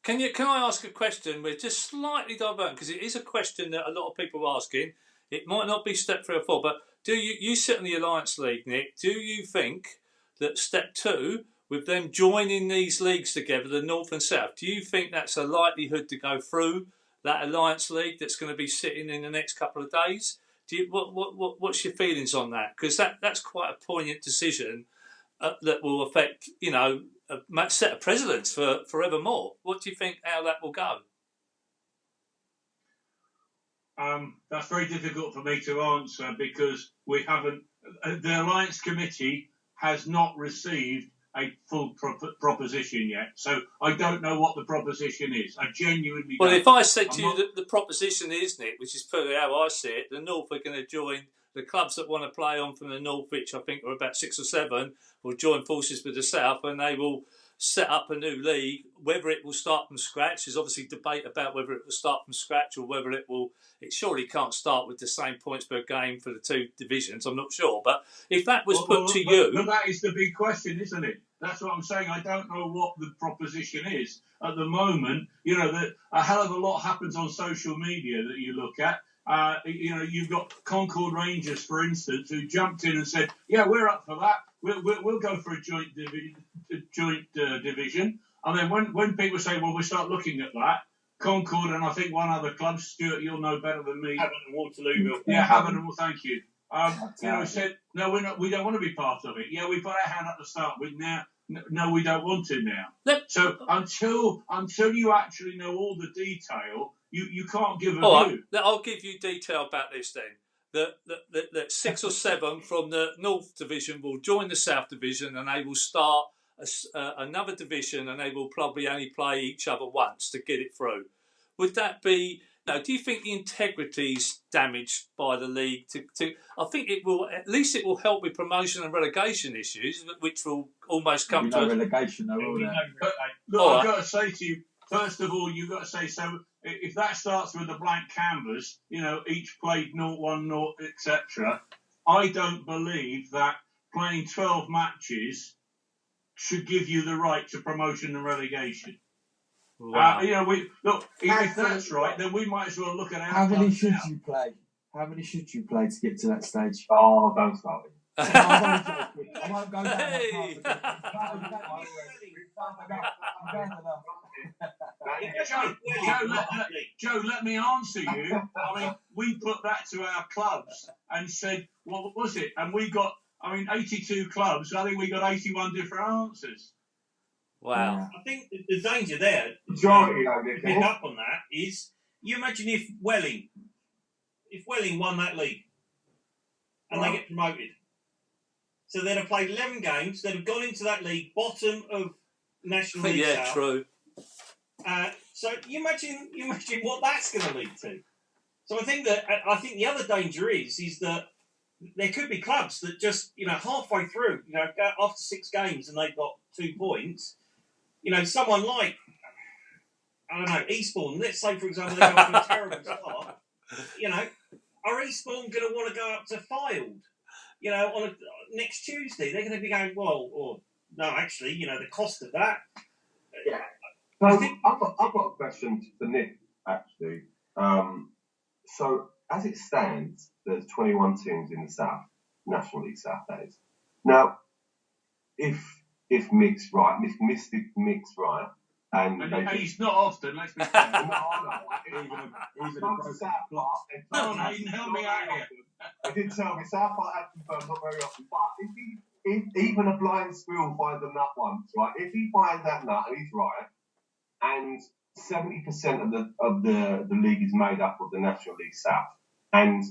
Can I ask a question? We're just slightly diverting because it is a question that a lot of people are asking. It might not be step 3 or 4, but do you sit in the Alliance League, Nick? Do you think that step 2, with them joining these leagues together, the North and South, do you think that's a likelihood to go through that Alliance League that's going to be sitting in the next couple of days? What's your feelings on that? Because that's quite a poignant decision that will affect, a set of precedents for forevermore. What do you think how that will go? That's very difficult for me to answer because we haven't. The Alliance Committee has not received a full proposition yet, so I don't know what the proposition is. I genuinely don't. Well, if I said to you that the proposition is, Nick, which is probably how I see it, the North are going to join the clubs that want to play on from the North, which I think are about 6 or 7, will join forces with the South, and they will set up a new league. Whether it will start from scratch, there's obviously debate about whether it will start from scratch or whether it surely can't start with the same points per game for the 2 divisions. I'm not sure, but if that was put to you, but that is the big question, isn't it? That's what I'm saying. I don't know what the proposition is at the moment. A hell of a lot happens on social media that you look at. You've got Concord Rangers, for instance, who jumped in and said, "Yeah, we're up for that. We'll go for a joint division." And then when people say, "Well, we start looking at that," Concord and I think one other club, Stuart, you'll know better than me. Havant and Waterloo. Yeah, Havant and thank you. Said, "No, we're not. We don't want to be part of it." Yeah, we put our hand up to start with. Now, no, we don't want to now. So until you actually know all the detail, you can't give a All view. right, I'll give you detail about this then. That 6 or 7 from the North Division will join the South Division, and they will start another division, and they will probably only play each other once to get it through. Would that be? Do you think the integrity is damaged by the league? I think it will. At least it will help with promotion and relegation issues, which will almost come to relegation, though, will there? But look, I've got to say to you, first of all, you've got to say, so if that starts with a blank canvas, each played 0-1-0, etc., I don't believe that playing 12 matches should give you the right to promotion and relegation. wow. If that's right, then we might as well look at our How many clubs should now. you play? How many should you play to get to that stage? Oh, don't start it. I won't go down Hey. that path. Joe, let me answer you. I mean, we put that to our clubs and said, what was it? And we got, 82 clubs. I think we got 81 different answers. Wow. I think the danger there, Majority, to pick up on that, is you imagine if Welling won that league and they get promoted. So they'd have played 11 games, they'd have gone into that league, bottom of National League Yeah, South. true. So you imagine what that's going to lead to. So I think the other danger is that there could be clubs that just, halfway through, after 6 games and they've got 2 points, someone like, I don't know, Eastbourne, let's say, for example, they go off to a terrible start, are Eastbourne going to want to go up to Fylde, on next Tuesday? They're going to be going, no, actually, the cost of that. Yeah. So I've got a question for Nick, actually. So as it stands, there's 21 teams in the South, National League South, that is. Now, if Mick's right, Mystic Mick's right, and he's not often, let's be fair. even a South Park, Come on, Hayden, help me out here. He did tell me South Park have confirmed not very often, but if even a blind squirrel finds a nut once, right? If he finds that nut and he's right, and 70% of the league is made up of the National League South, and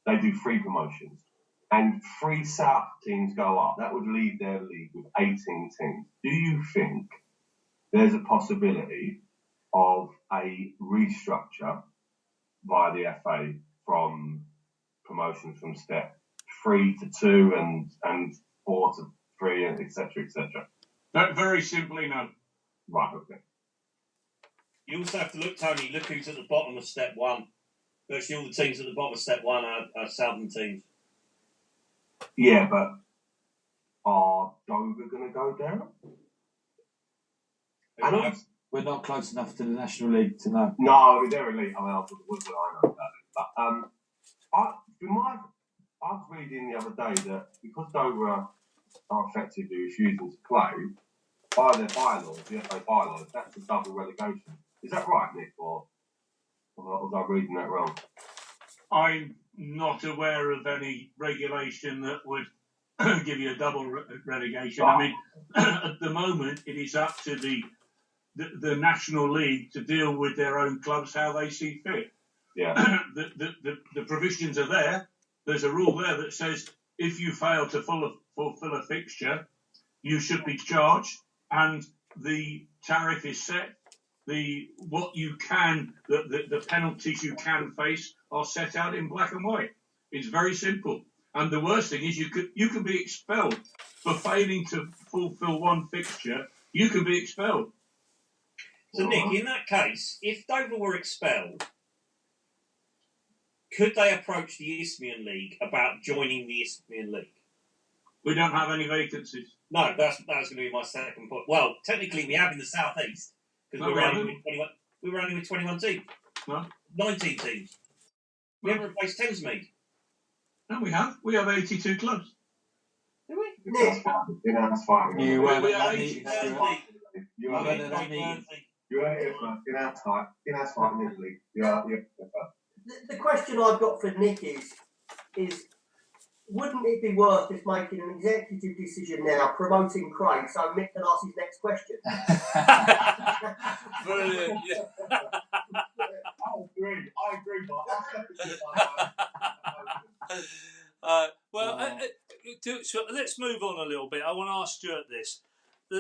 they do 3 promotions, and 3 South teams go up, that would leave their league with 18 teams. Do you think there's a possibility of a restructure by the FA from promotions from step 3 to 2 and 4 to 3, and etc., etc.? Very simply, no. Right, okay. You also have to look who's at the bottom of step 1. Virtually all the teams at the bottom of step 1 are Southern teams. Yeah, but are Dover going to go down? We're not close enough to the National League to know. No, they're elite. I know about it. But I was reading the other day that because Dover are effectively refusing to play, by their bylaws, the FA bylaws, that's a double relegation. Is that right, Nick, or was I reading that wrong? I'm not aware of any regulation that would give you a double relegation. I mean, at the moment, it is up to the National League to deal with their own clubs how they see fit. Yeah. The provisions are there. There's a rule there that says if you fail to fulfill a fixture, you should be charged, and the tariff is set. The penalties you can face are set out in black and white. It's very simple. And the worst thing is you can be expelled for failing to fulfil one fixture. You can be expelled. So, Nick, in that case, if Dover were expelled, could they approach the Isthmian League about joining the Isthmian League? We don't have any vacancies. No, that was going to be my second point. Well, technically, we have in the southeast because we were only with 21 teams. No. 19 teams. We haven't replaced Thamesmead. No, we have. We have 82 clubs. Do we? Nick, That's fine. You weren't We at are that meeting, Stuart. You weren't at that meeting. You are here for in our time in Italy. You are here for. the question I've got for Nick is wouldn't it be worth just making an executive decision now, promoting Craig, so Mick can ask his next question? Brilliant. Yeah. Oh, let's move on a little bit. I want to ask Stuart this.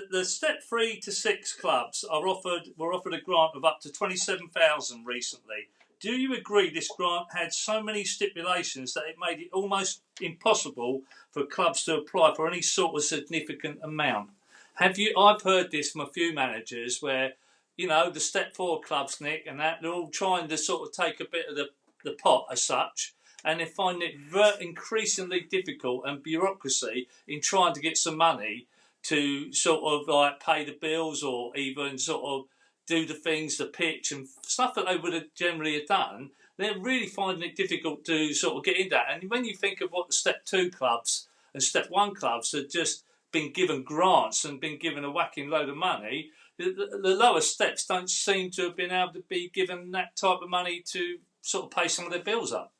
The step 3 to 6 clubs were offered a grant of up to 27,000 recently. Do you agree this grant had so many stipulations that it made it almost impossible for clubs to apply for any sort of significant amount? I've heard this from a few managers where, the step 4 clubs, Nick, and that they're all trying to sort of take a bit of the pot as such, and they find it increasingly difficult and bureaucracy in trying to get some money to sort of like pay the bills or even sort of do the things, the pitch and stuff that they would have generally have done. They're really finding it difficult to sort of get into that. And when you think of what the step 2 clubs and step 1 clubs have just been given grants and been given a whacking load of money, the lower steps don't seem to have been able to be given that type of money to sort of pay some of their bills up.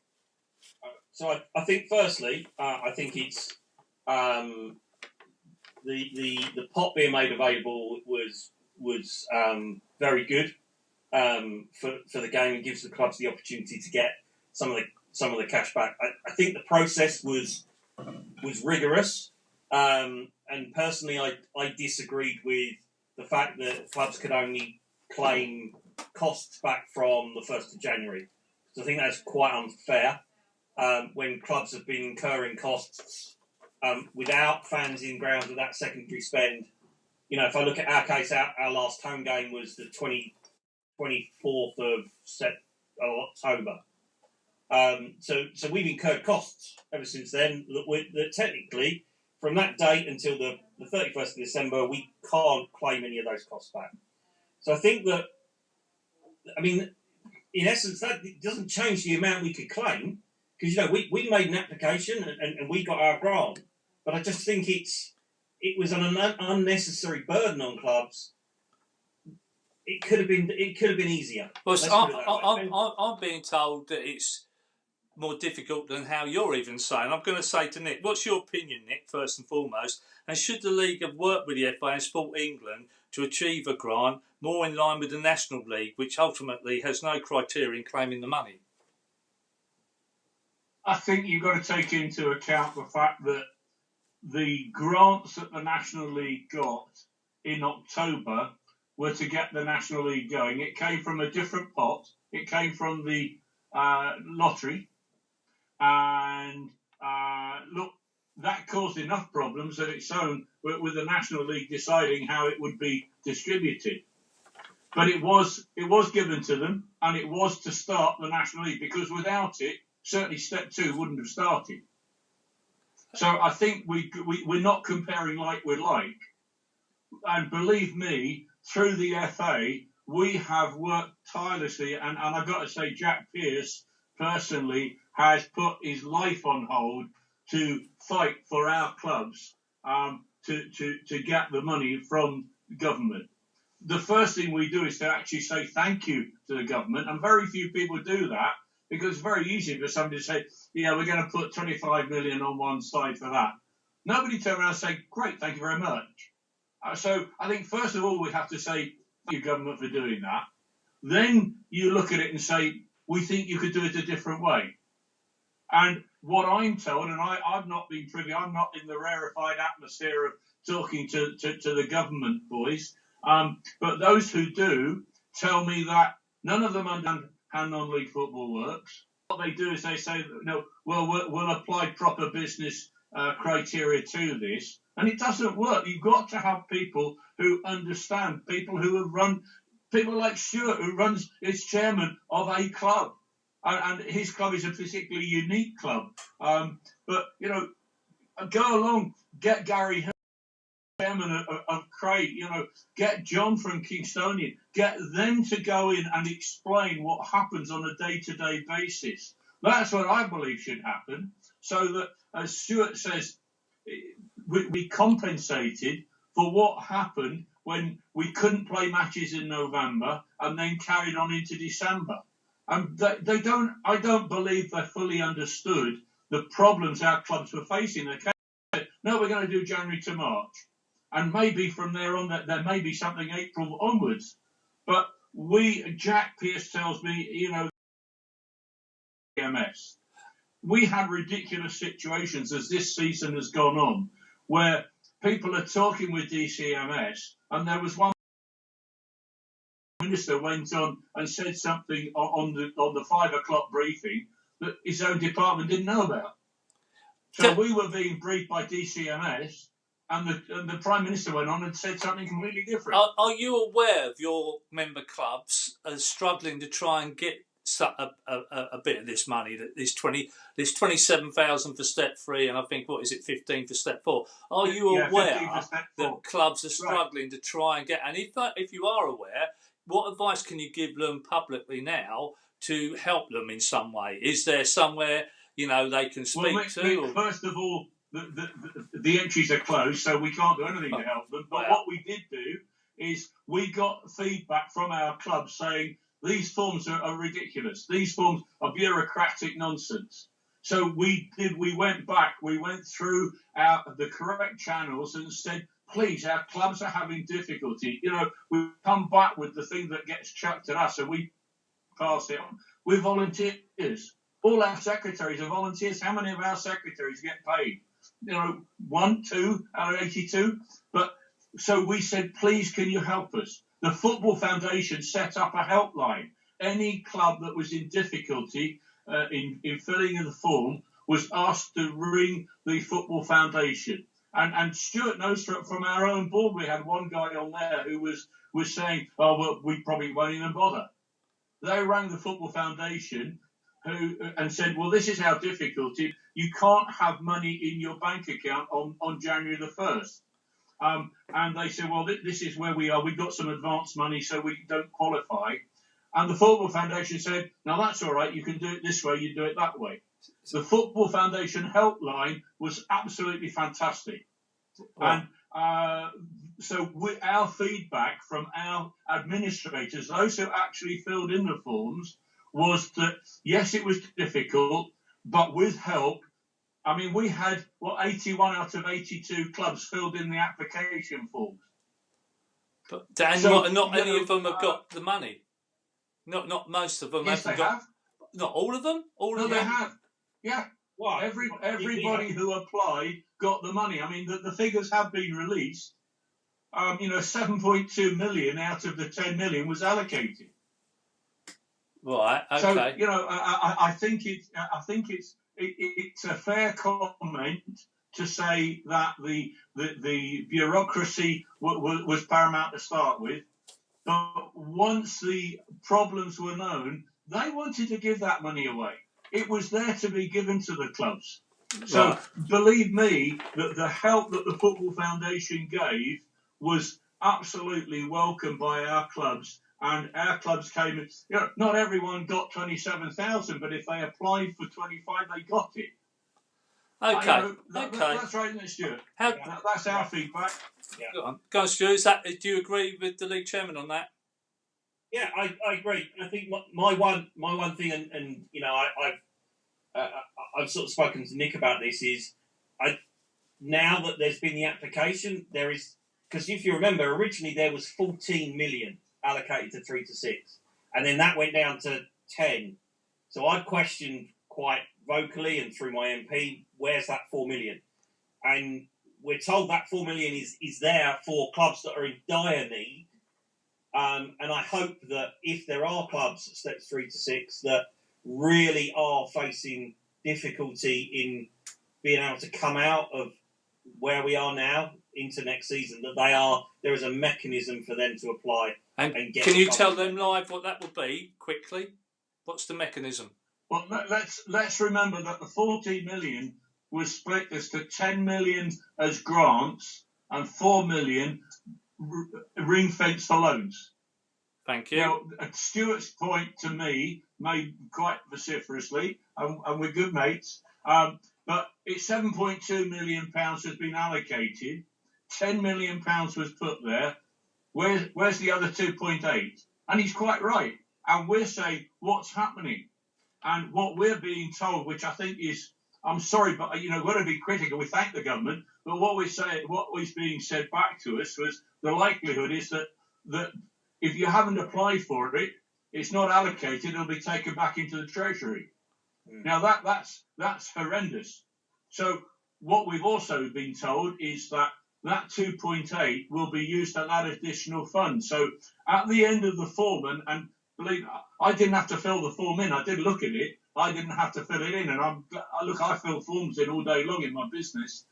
So I think firstly, I think it's the pot being made available was very good for the game and gives the clubs the opportunity to get some of the cash back. I think the process was rigorous, and personally, I disagreed with the fact that clubs could only claim costs back from the 1st of January. So I think that's quite unfair when clubs have been incurring costs without fans in grounds, without secondary spend. If I look at our case, our last home game was the 24th of October. So we've incurred costs ever since then that technically, from that date until the 31st of December, we can't claim any of those costs back. So I think that, in essence, that doesn't change the amount we could claim, because, we made an application and we got our grant. But I just think it was an unnecessary burden on clubs. It could have been easier. Well, I'm being told that it's more difficult than how you're even saying. I'm going to say to Nick, what's your opinion, Nick, first and foremost? And should the league have worked with the FA and Sport England to achieve a grant more in line with the National League, which ultimately has no criteria in claiming the money? I think you've got to take into account the fact that the grants that the National League got in October were to get the National League going. It came from a different pot. It came from the lottery. And look, that caused enough problems of its own with the National League deciding how it would be distributed. But it was given to them, and it was to start the National League, because without it, certainly step 2 wouldn't have started. So I think we're not comparing like with like. And believe me, through the FA, we have worked tirelessly. And I've got to say, Jack Pearce personally has put his life on hold to fight for our clubs to get the money from government. The first thing we do is to actually say thank you to the government. And very few people do that, because it's very easy for somebody to say, yeah, we're going to put 25 million on one side for that. Nobody turn around and say, great, thank you very much. So I think, first of all, we have to say thank you, government, for doing that. Then you look at it and say, we think you could do it a different way. And what I'm told, and I've not been privy, I'm not in the rarefied atmosphere of talking to the government boys, but those who do tell me that none of them understand how non-league football works. What they do is they say, no, well, we'll apply proper business criteria to this. And it doesn't work. You've got to have people who understand, people who have run, people like Stuart, who is chairman of a club. And his club is a particularly unique club. But, go along, get Gary Hill, chairman of Craig, get John from Kingstonian, get them to go in and explain what happens on a day-to-day basis. That's what I believe should happen, so that, as Stuart says, we compensated for what happened when we couldn't play matches in November and then carried on into December. And I don't believe they fully understood the problems our clubs were facing. They said, no, we're going to do January to March. And maybe from there on, there may be something April onwards. But Jack Pearce tells me, MS. we had ridiculous situations as this season has gone on, where people are talking with DCMS, and there was one minister went on and said something on the 5 o'clock briefing that his own department didn't know about. So we were being briefed by DCMS, and the Prime Minister went on and said something completely different. Are you aware of your member clubs as struggling to try and get a bit of this money? That this 27,000 for step 3, and I think 15 for step 4. Are you aware that clubs are struggling to try and get? And if you are aware, what advice can you give them publicly now to help them in some way? Is there somewhere they can speak to? First of all, the entries are closed, so we can't do anything to help them. But what we did do is we got feedback from our clubs saying these forms are ridiculous. These forms are bureaucratic nonsense. So we went back, we went through the correct channels and said, please, our clubs are having difficulty. We come back with the thing that gets chucked at us, and we pass it on. We're volunteers. All our secretaries are volunteers. How many of our secretaries get paid? 1, 2 out of 82. But so we said, please, can you help us? The Football Foundation set up a helpline. Any club that was in difficulty in filling in the form was asked to ring the Football Foundation. And Stuart knows from our own board, we had one guy on there who was saying, oh, well, we probably won't even bother. They rang the Football Foundation and said, well, this is our difficulty. You can't have money in your bank account on January the 1st. And they said, well, this is where we are. We've got some advance money, so we don't qualify. And the Football Foundation said, no, that's all right. You can do it this way. You do it that way. The Football Foundation helpline was absolutely fantastic. Wow. And so our feedback from our administrators, those who actually filled in the forms, was that, yes, it was difficult, but with help. I mean, we had, 81 out of 82 clubs filled in the application forms. But Dan, not any of them have got the money. Not most of them. Yes, they have. Not all of them? They have. Yeah. Well, everybody who applied got the money. I mean, the figures have been released. 7.2 million out of the 10 million was allocated. Right. Okay. So I think it's a fair comment to say that the bureaucracy was paramount to start with, but once the problems were known, they wanted to give that money away. It was there to be given to the clubs. So believe me, that the help that the Football Foundation gave was absolutely welcomed by our clubs. And our clubs came in. Not everyone got 27,000, but if they applied for 25, they got it. Okay. That's right, isn't it, Stuart? That's our feedback. Yeah. Go on, Stuart. Do you agree with the league chairman on that? Yeah, I agree. I think my one thing, and I've sort of spoken to Nick about this, is now that there's been the application, there is, because if you remember, originally there was 14 million allocated to 3 to 6, and then that went down to 10. So I questioned quite vocally and through my MP, where's that 4 million? And we're told that 4 million is there for clubs that are in dire need. And I hope that if there are clubs at steps 3 to 6 that really are facing difficulty in being able to come out of where we are now into next season, that there is a mechanism for them to apply and get. Can you tell them live what that would be quickly? What's the mechanism? Well, let's remember that the 14 million was split as to 10 million as grants and 4 million ring fence for loans. Thank you. Now, Stuart's point to me made quite vociferously, and we're good mates, but it's £7.2 million has been allocated, £10 million was put there. Where's the other 2.8? And he's quite right. And we're saying, what's happening? And what we're being told, which I think is, I'm sorry, but we've got to be critical. We thank the government, but what was being said back to us was the likelihood is that if you haven't applied for it, it's not allocated, it'll be taken back into the Treasury. Now that's horrendous. So what we've also been told is that 2.8 will be used to add additional funds. So at the end of the form, and believe I didn't have to fill the form in. I did look at it. I didn't have to fill it in, and I fill forms in all day long in my business.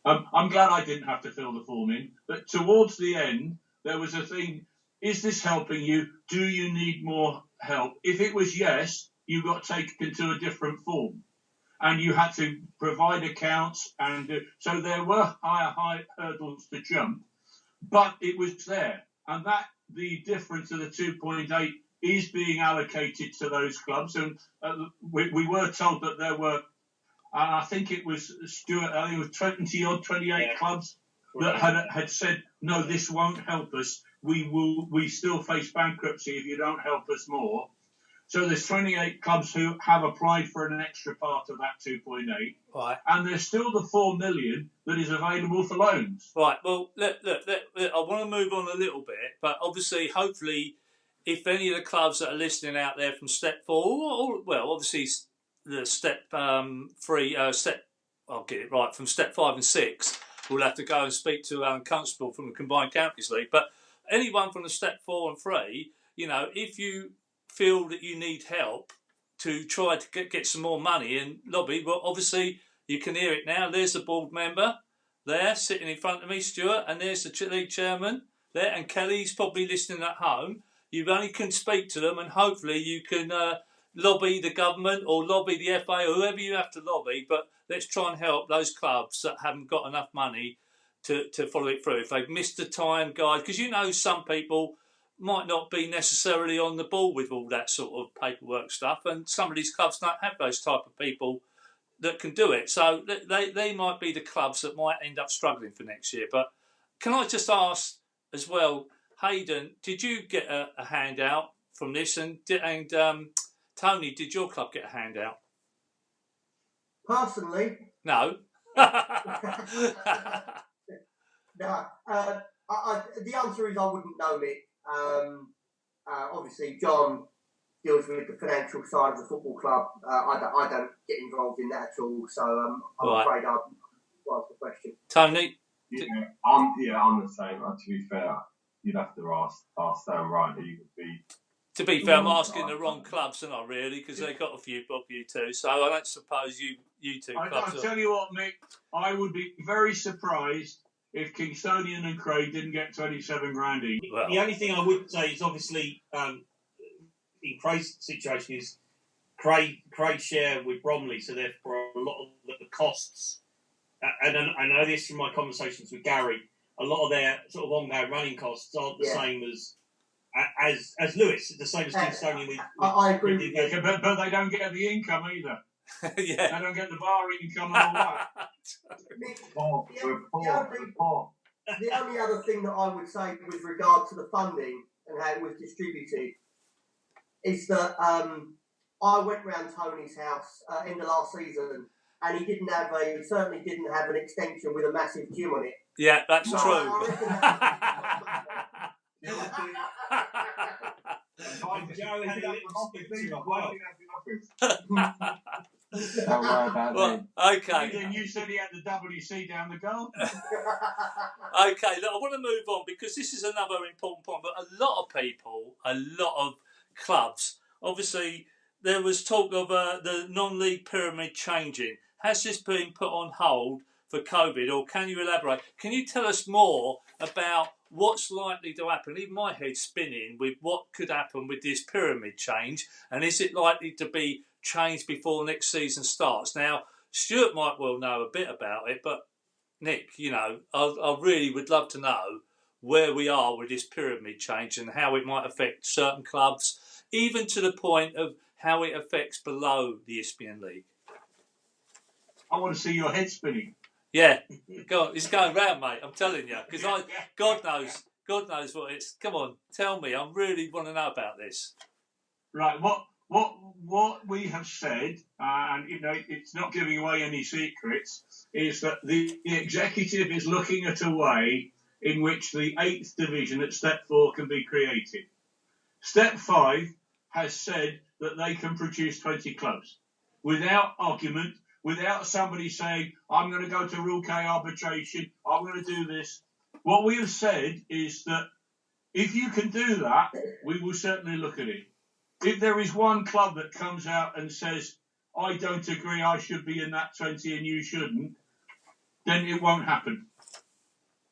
I'm glad I didn't have to fill the form in. But towards the end, there was a thing: is this helping you? Do you need more help? If it was yes, you got taken to a different form, and you had to provide accounts, and so there were high hurdles to jump, but it was there, and that the difference of the 2.8 is being allocated to those clubs, and we were told that there were, I think it was Stuart, I think it was 28 clubs that had said, no, this won't help us. We still face bankruptcy if you don't help us more. So there's 28 clubs who have applied for an extra part of that 2.8. Right. And there's still the 4 million that is available for loans. Right. Well, look, I want to move on a little bit, but obviously, hopefully, if any of the clubs that are listening out there from Step 4, or well, obviously the Step 3, I'll get it right, from Step 5 and 6, we'll have to go and speak to Alan Constable from the Combined Counties League. But anyone from the Step 4 and 3, if you feel that you need help to try to get some more money and lobby, well, obviously you can hear it now. There's the board member there sitting in front of me, Stuart, and there's the league chairman there, and Kelly's probably listening at home. You only can speak to them, and hopefully you can lobby the government or lobby the FA or whoever you have to lobby, but let's try and help those clubs that haven't got enough money to follow it through. If they've missed the time guide, because some people might not be necessarily on the ball with all that sort of paperwork stuff, and some of these clubs don't have those type of people that can do it. So they might be the clubs that might end up struggling for next year. But can I just ask as well, Hayden, did you get a handout from this? And Tony, did your club get a handout? Personally, No. no. The answer is I wouldn't know, Mick. Obviously, John deals with the financial side of the football club. I don't get involved in that at all, so I'm afraid I'll answer the question. Tony? I'm the same. To be fair, you'd have to ask Stan Wright. He would be. To be fair, I'm asking the wrong clubs, aren't I, really? Because they got a few of you two, so I don't suppose you two clubs. I'll tell you what, Mick, I would be very surprised if Kingstonian and Craig didn't get 27 grand each. Well, the only thing I would say is obviously in Craig's situation is Craig share with Bromley, so therefore a lot of the costs, and I know this from my conversations with Gary, a lot of their sort of ongoing running costs aren't the same as Lewis, the same as Kingstonian with I agree with you. But they don't get the income either. Yeah. They don't get the bar income and all that. The only other thing that I would say with regard to the funding and how it was distributed is that I went round Tony's house in the last season, and he certainly didn't have an extension with a massive gym on it. Yeah, that's true. Joe had a Don't worry about me. Okay. And you said he had the WC down the goal. Okay, look, I want to move on because this is another important point. But a lot of people, a lot of clubs, obviously, there was talk of the non-league pyramid changing. Has this been put on hold for COVID, or can you elaborate? Can you tell us more about what's likely to happen? Even my head's spinning with what could happen with this pyramid change, and is it likely to be changed before next season starts? Now, Stuart might well know a bit about it, but Nick, I really would love to know where we are with this pyramid change and how it might affect certain clubs, even to the point of how it affects below the Isthmian League. I want to see your head spinning. Yeah, it's going round, mate. I'm telling you, because God knows what it's. Come on, tell me. I really want to know about this. Right. What we have said, and it's not giving away any secrets, is that the executive is looking at a way in which the 8th division at Step 4 can be created. Step 5 has said that they can produce 20 clubs. without argument, without somebody saying, I'm going to go to Rule K arbitration, I'm going to do this. What we have said is that if you can do that, we will certainly look at it. If there is one club that comes out and says, I don't agree, I should be in that 20 and you shouldn't, then it won't happen.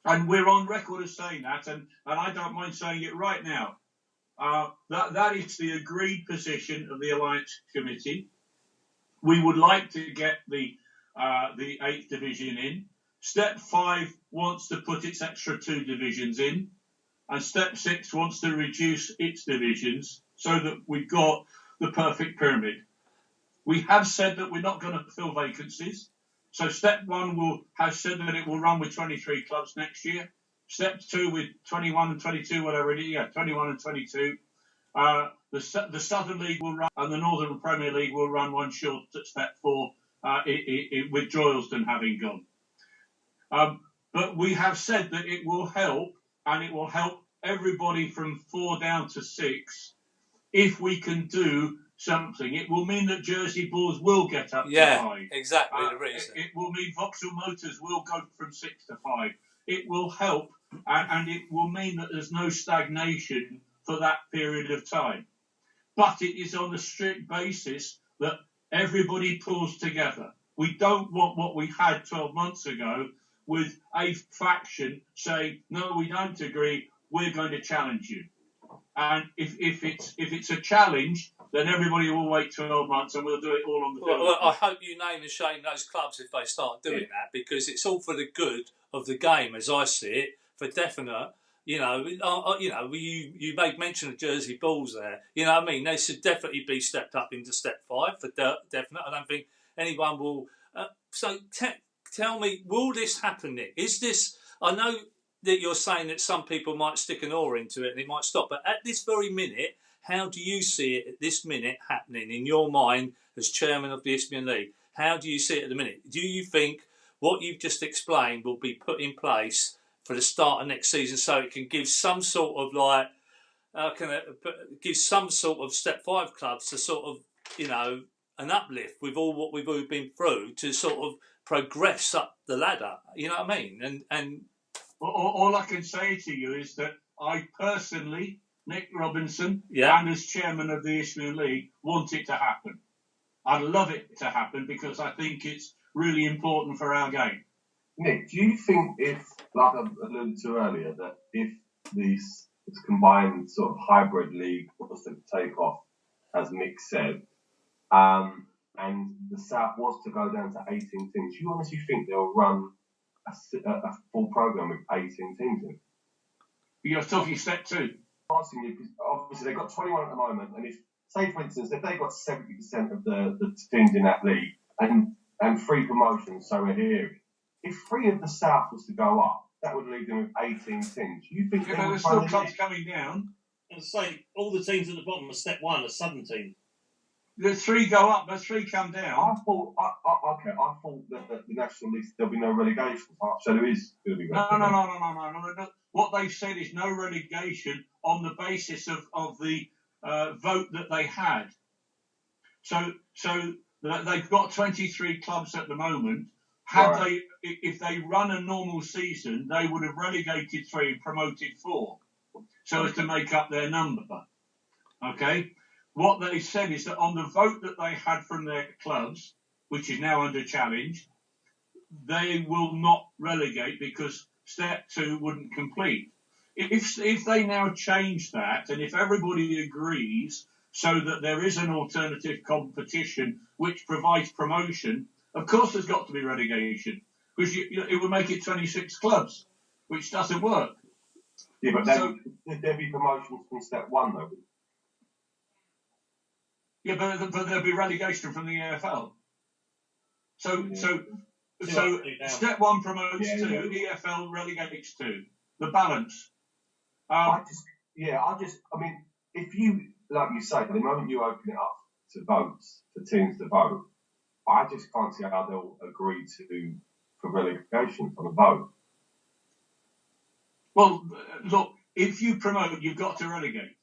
And we're on record as saying that, and I don't mind saying it right now. That is the agreed position of the Alliance Committee. We would like to get the 8th division in. Step 5 wants to put its extra 2 divisions in, and Step 6 wants to reduce its divisions so that we've got the perfect pyramid. We have said that we're not going to fill vacancies. So Step 1 has said that it will run with 23 clubs next year. Step 2 with 21 and 22, whatever it is, 21 and 22. The Southern League will run, and the Northern Premier League will run one short at Step 4, with Droylsden having gone. But we have said that it will help, and it will help everybody from 4 down to 6 if we can do something. It will mean that Jersey Bulls will get up to 5. Exactly the reason. It will mean Vauxhall Motors will go from 6 to 5. It will help, and it will mean that there's no stagnation for that period of time. But it is on the strict basis that everybody pulls together. We don't want what we had 12 months ago with a faction saying, no, we don't agree, we're going to challenge you. And if it's a challenge, then everybody will wait 12 months and we'll do it all on the field. Well, I hope you name and shame those clubs if they start doing that, because it's all for the good of the game, as I see it, for definite. You made mention of Jersey Bulls there. You know what I mean? They should definitely be stepped up into Step 5 for definite. I don't think anyone will. So tell me, will this happen, Nick? Is this? I know that you're saying that some people might stick an oar into it and it might stop, but at this very minute, how do you see it at this minute happening in your mind as chairman of the Isthmian League? How do you see it at the minute? Do you think what you've just explained will be put in place for the start of next season so it can give some sort of give some sort of Step 5 clubs to sort of, an uplift with all what we've all been through to sort of progress up the ladder? You know what I mean? And all I can say to you is that I personally, Nick Robinson, and as chairman of the Isthmian League, want it to happen. I'd love it to happen because I think it's really important for our game. Nick, do you think if, like I alluded to earlier, that if this combined sort of hybrid league was to take off, as Mick said, and the South was to go down to 18 teams, you honestly think they'll run a full programme with 18 teams in? You're talking Step 2. I'm asking you because obviously they've got 21 at the moment, and if, say for instance, if they've got 70% of the teams in that league and 3 promotions, so we're hearing, if 3 of the South was to go up, that would leave them with 18 teams. Do you think there's still clubs coming down? And say all the teams at the bottom of Step 1 are Southern teams. The 3 go up, the 3 come down. I thought that the National League there'll be no relegation. So there is going to be relegation. No. What they've said is no relegation on the basis of the vote that they had. So they've got 23 clubs at the moment. If they run a normal season, they would have relegated 3 and promoted 4, so as to make up their number. Okay. What they said is that on the vote that they had from their clubs, which is now under challenge, they will not relegate because Step 2 wouldn't complete. If they now change that, and if everybody agrees so that there is an alternative competition which provides promotion, of course there's got to be relegation, because it would make it 26 clubs, which doesn't work. Yeah, but would there be promotions from Step 1 though? Yeah, but there'll be relegation from the EFL. So Step 1 promotes 2, EFL relegates 2. The balance. I mean, if you, like you say, the moment you open it up to votes, for teams to vote, I just can't see how they'll agree for relegation on a vote. Well, look, if you promote, you've got to relegate.